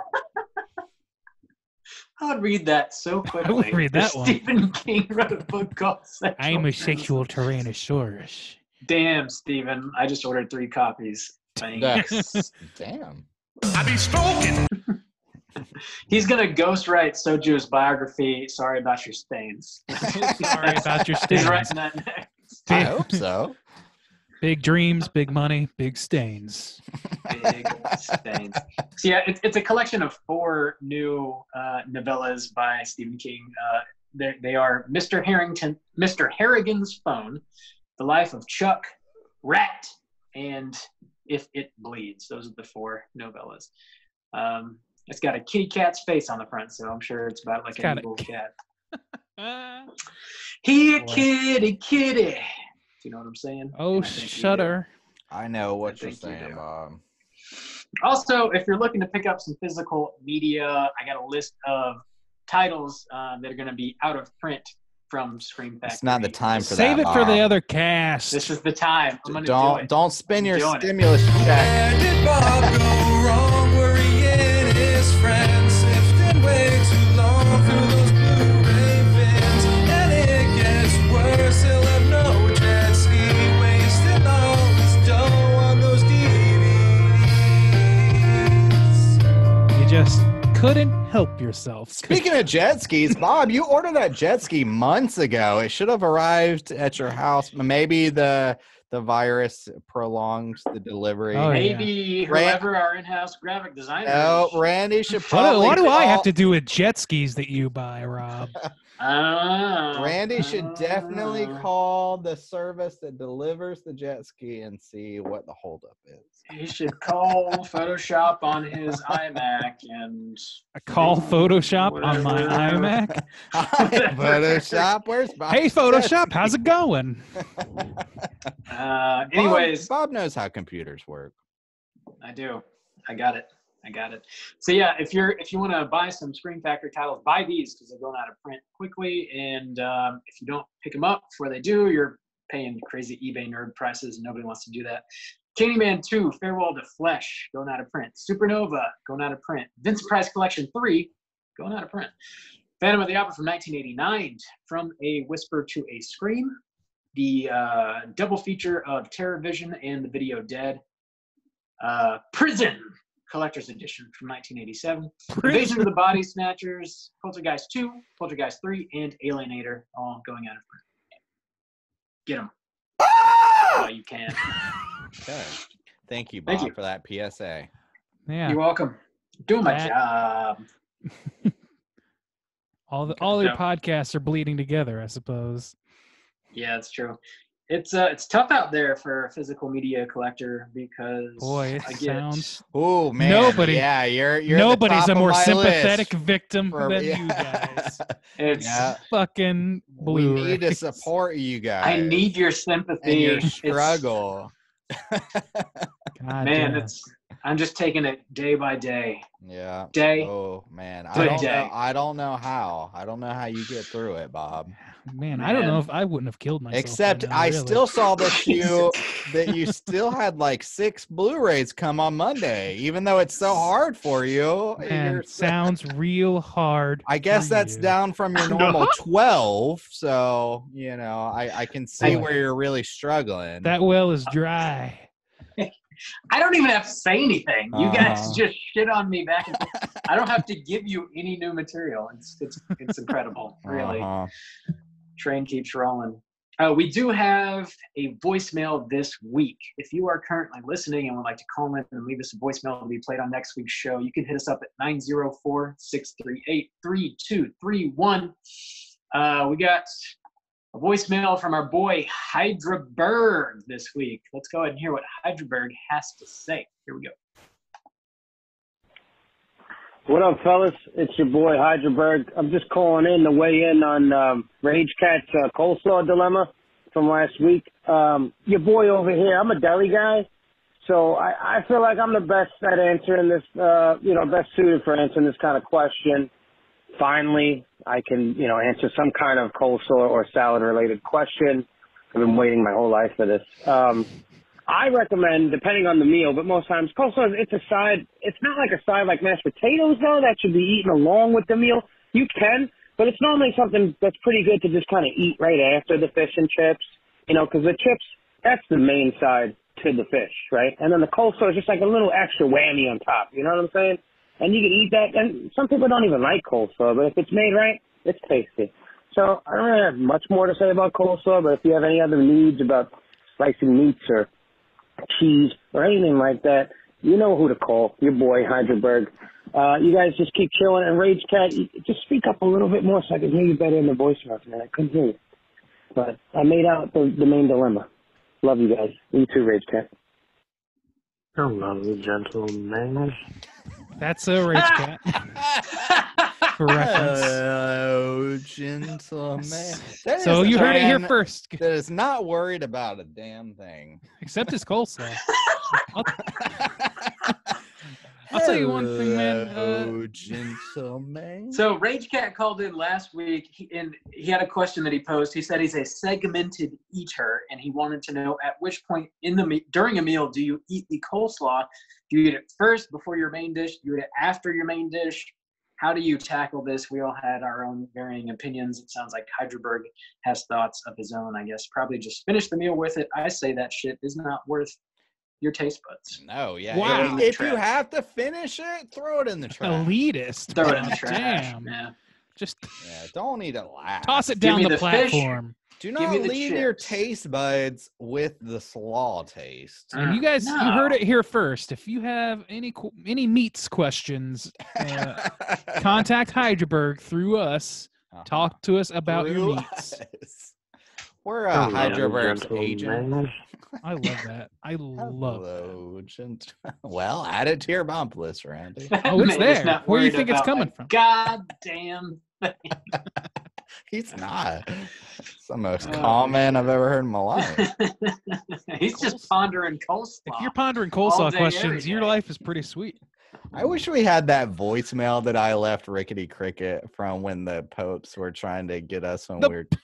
would read that so quickly. I would read that one. Stephen King wrote a book called Sexual I'm a Sexual Tyrannosaurus. Damn, Stephen. I just ordered 3 copies. Thanks. Damn. I be stalking. He's going to ghostwrite Soju's biography, Sorry About Your Stains. Sorry about your stains. He's writing that next. I hope so. Big dreams, big money, big stains. Big stains. So yeah, it's a collection of 4 new novellas by Stephen King. They are Mr. Harrigan's Phone, The Life of Chuck, Rat, and If It Bleeds. Those are the 4 novellas. It's got a kitty cat's face on the front, so I'm sure it's about like an evil cat. Here, kitty, kitty. You know what I'm saying? Oh, shudder. I know what you're saying, Bob. Also, if you're looking to pick up some physical media, I got a list of titles that are going to be out of print from Scream Factory. It's not the time for that, Save it Bob. for the other cast. This is the time. I'm going to do it. Don't spend your stimulus check. Where did Bob go wrong? Worrying his friends, sifting way too long through those Blu-ray bins, and it gets worse. He'll have no jet ski, wasting all his dough on those DVDs. You just couldn't help yourself. Speaking of jet skis, Bob, you ordered that jet ski months ago. It should have arrived at your house. Maybe the virus prolongs the delivery. Oh, Maybe whoever our in-house graphic designer No, is. Randy should probably What do I have to do with jet skis that you buy, Rob? Randy should definitely call the service that delivers the jet ski and see what the holdup is. He should call Photoshop on his iMac and Call Photoshop on my iMac. Photoshop, where's Bob? Hey, Photoshop, how's it going? Anyways, Bob knows how computers work. I do. I got it. So yeah, if you want to buy some Scream Factory titles, buy these because they're going out of print quickly. And if you don't pick them up before they do, you're paying crazy eBay nerd prices, and nobody wants to do that. Candyman 2, Farewell to Flesh, going out of print. Supernova, going out of print. Vincent Price Collection 3, going out of print. Phantom of the Opera from 1989, From a Whisper to a Scream. The double feature of Terror Vision and the video Dead. Prison, Collector's Edition from 1987. Invasion of the Body Snatchers, Poltergeist 2, Poltergeist 3, and Alienator, all going out of print. Get them. While you can. Okay. Thank you, Bob, for that PSA. Yeah. You're welcome. Doing my job. all your podcasts are bleeding together, I suppose. Yeah, that's true. It's tough out there for a physical media collector because sounds. Oh man, you're nobody's the top a more of my sympathetic list victim than you guys. It's fucking we Blu-rays. need to support you guys. I need your sympathy and your struggle. God man, damn. I'm just taking it day by day. Yeah. Day. Oh man, Day. I don't know how. I don't know how you get through it, Bob. Man, I don't know if I wouldn't have killed myself. Except by now, I really. still saw that you still had like 6 Blu-rays come on Monday, even though it's so hard for you. Man, sounds real hard. I guess that's down from your normal 12, so I can see where you're really struggling. That well is dry. I don't even have to say anything. You guys just shit on me back and forth. I don't have to give you any new material. It's incredible, really. Train keeps rolling. We do have a voicemail this week. If you are currently listening and would like to call in and leave us a voicemail to be played on next week's show, you can hit us up at 904-638-3231. We got a voicemail from our boy Hydraberg this week. Let's go ahead and hear what Hydraberg has to say. Here we go. What up, fellas? It's your boy Hydraberg. I'm just calling in to weigh in on Rage Cat's coleslaw dilemma from last week. Your boy over here, I'm a deli guy, so I feel like I'm the best at answering this, best suited for answering this kind of question. Finally, I can, answer some kind of coleslaw or salad-related question. I've been waiting my whole life for this. I recommend, depending on the meal, but most times coleslaw, it's a side. It's not like a side like mashed potatoes, though. That should be eaten along with the meal. You can, but it's normally something that's pretty good to just kind of eat right after the fish and chips, because the chips, that's the main side to the fish, right? And then the coleslaw is just like a little extra whammy on top. You know what I'm saying? And you can eat that. And some people don't even like coleslaw, but if it's made right, it's tasty. So I don't really have much more to say about coleslaw, but if you have any other needs about slicing meats or cheese or anything like that, you know who to call. Your boy Hydraberg. You guys just keep chilling, and Rage Cat, just speak up a little bit more so I can hear you better in the voicemail, man. I couldn't hear you, but I made out the main dilemma. Love you guys. You too, Rage Cat. Hello, gentlemen. That's a Rage Cat. For reference. Hello, gentlemen. So you heard it here first. That is not worried about a damn thing. Except his coleslaw. I'll tell you one thing, man. Hello, gentlemen. So Rage Cat called in last week, and he had a question that he posed. He said he's a segmented eater, and he wanted to know at which point during a meal do you eat the coleslaw? Do you eat it first before your main dish? Do you eat it after your main dish? How do you tackle this? We all had our own varying opinions. It sounds like Hydraberg has thoughts of his own, I guess. Probably just finish the meal with it. I say that shit is not worth your taste buds. No, yeah. Wow. If you have to finish it, throw it in the trash. Elitist. Throw it in the trash. Damn. Yeah. Just don't eat it last. toss it down Give me the platform. Do not leave your taste buds with the slaw taste. And you guys, you heard it here first. If you have any meats questions, contact Hydraberg through us. Talk to us about your meats. We're a Hydraberg's agent. I love that. I love that. Well, add it to your bump list, Randy. Oh, it's there. Where do you think it's coming from? Goddamn thing. He's not. It's the most common I've ever heard in my life. He's just pondering coleslaw. If you're pondering coleslaw questions, your life is pretty sweet. I wish we had that voicemail that I left Rickety Cricket from when the Popes were trying to get us when we were drunk.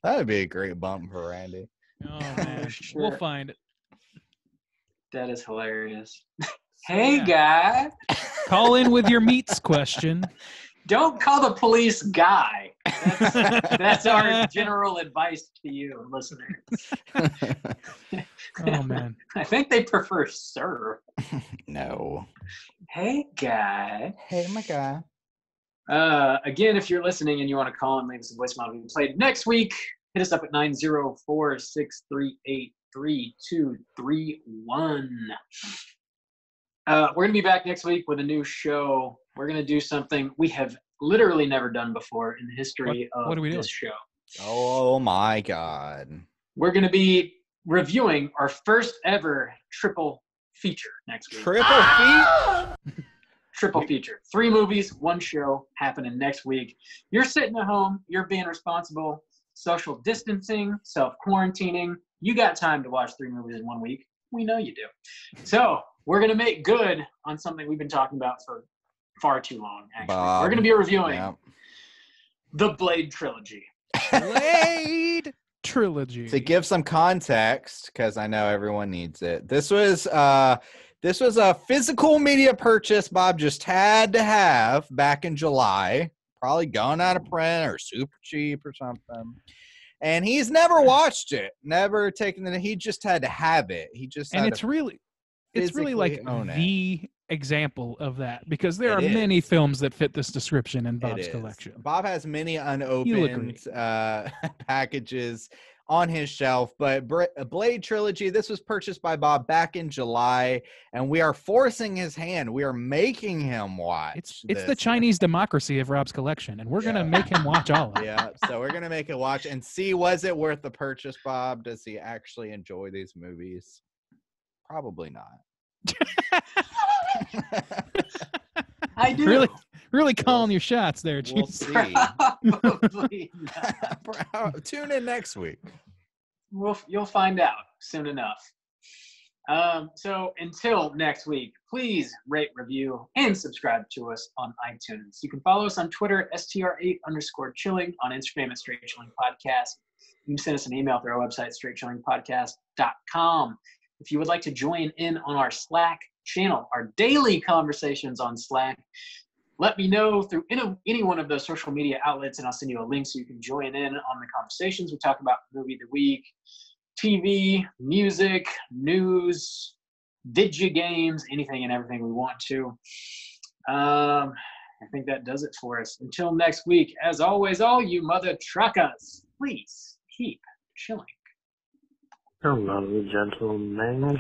That would be a great bump for Randy. Oh man, sure. We'll find it. That is hilarious. Hey, guy. Call in with your meats question. Don't call the police guy. That's our general advice to you, listeners. Oh, man. I think they prefer sir. No. Hey, guy. Hey, my guy. Again, if you're listening and you want to call and leave us a voicemail to be played next week, hit us up at 904-638-3231. We're going to be back next week with a new show. We're going to do something we have literally never done before in the history of this show. Oh, my God. We're going to be reviewing our first ever triple feature next week. Triple feature. 3 movies, 1 show happening next week. You're sitting at home. You're being responsible. Social distancing, self-quarantining. You got time to watch 3 movies in 1 week. We know you do. So we're going to make good on something we've been talking about for far too long, actually. We're going to be reviewing the Blade trilogy. Blade trilogy. To give some context, because I know everyone needs it, this was a physical media purchase Bob just had to have back in July. Probably gone out of print or super cheap or something. And he's never watched it, never taken it. He just had to have it. He just and had it's really like the example of that, because there are many films that fit this description in Bob's collection. Bob has many unopened packages on his shelf, but Blade trilogy, this was purchased by Bob back in July, and we are forcing his hand. We are making him watch. It's the Chinese democracy of Rob's collection, and we're gonna make him watch all of it. Yeah, so we're gonna make him watch and see, was it worth the purchase, Bob? Does he actually enjoy these movies? Probably not. I do. Really calling your shots there, Juice. We'll see. Probably not. Tune in next week. You'll find out soon enough. So until next week, please rate, review, and subscribe to us on iTunes. You can follow us on Twitter at str8_chilling, on Instagram at Straight Chilling Podcast. You can send us an email through our website, straightchillingpodcast.com. If you would like to join in on our Slack channel, our daily conversations on Slack, let me know through any one of those social media outlets, and I'll send you a link so you can join in on the conversations. We talk about movie of the week, TV, music, news, video games, anything and everything we want to. I think that does it for us. Until next week, as always, all you mother truckers, please keep chilling. Hello, gentlemen.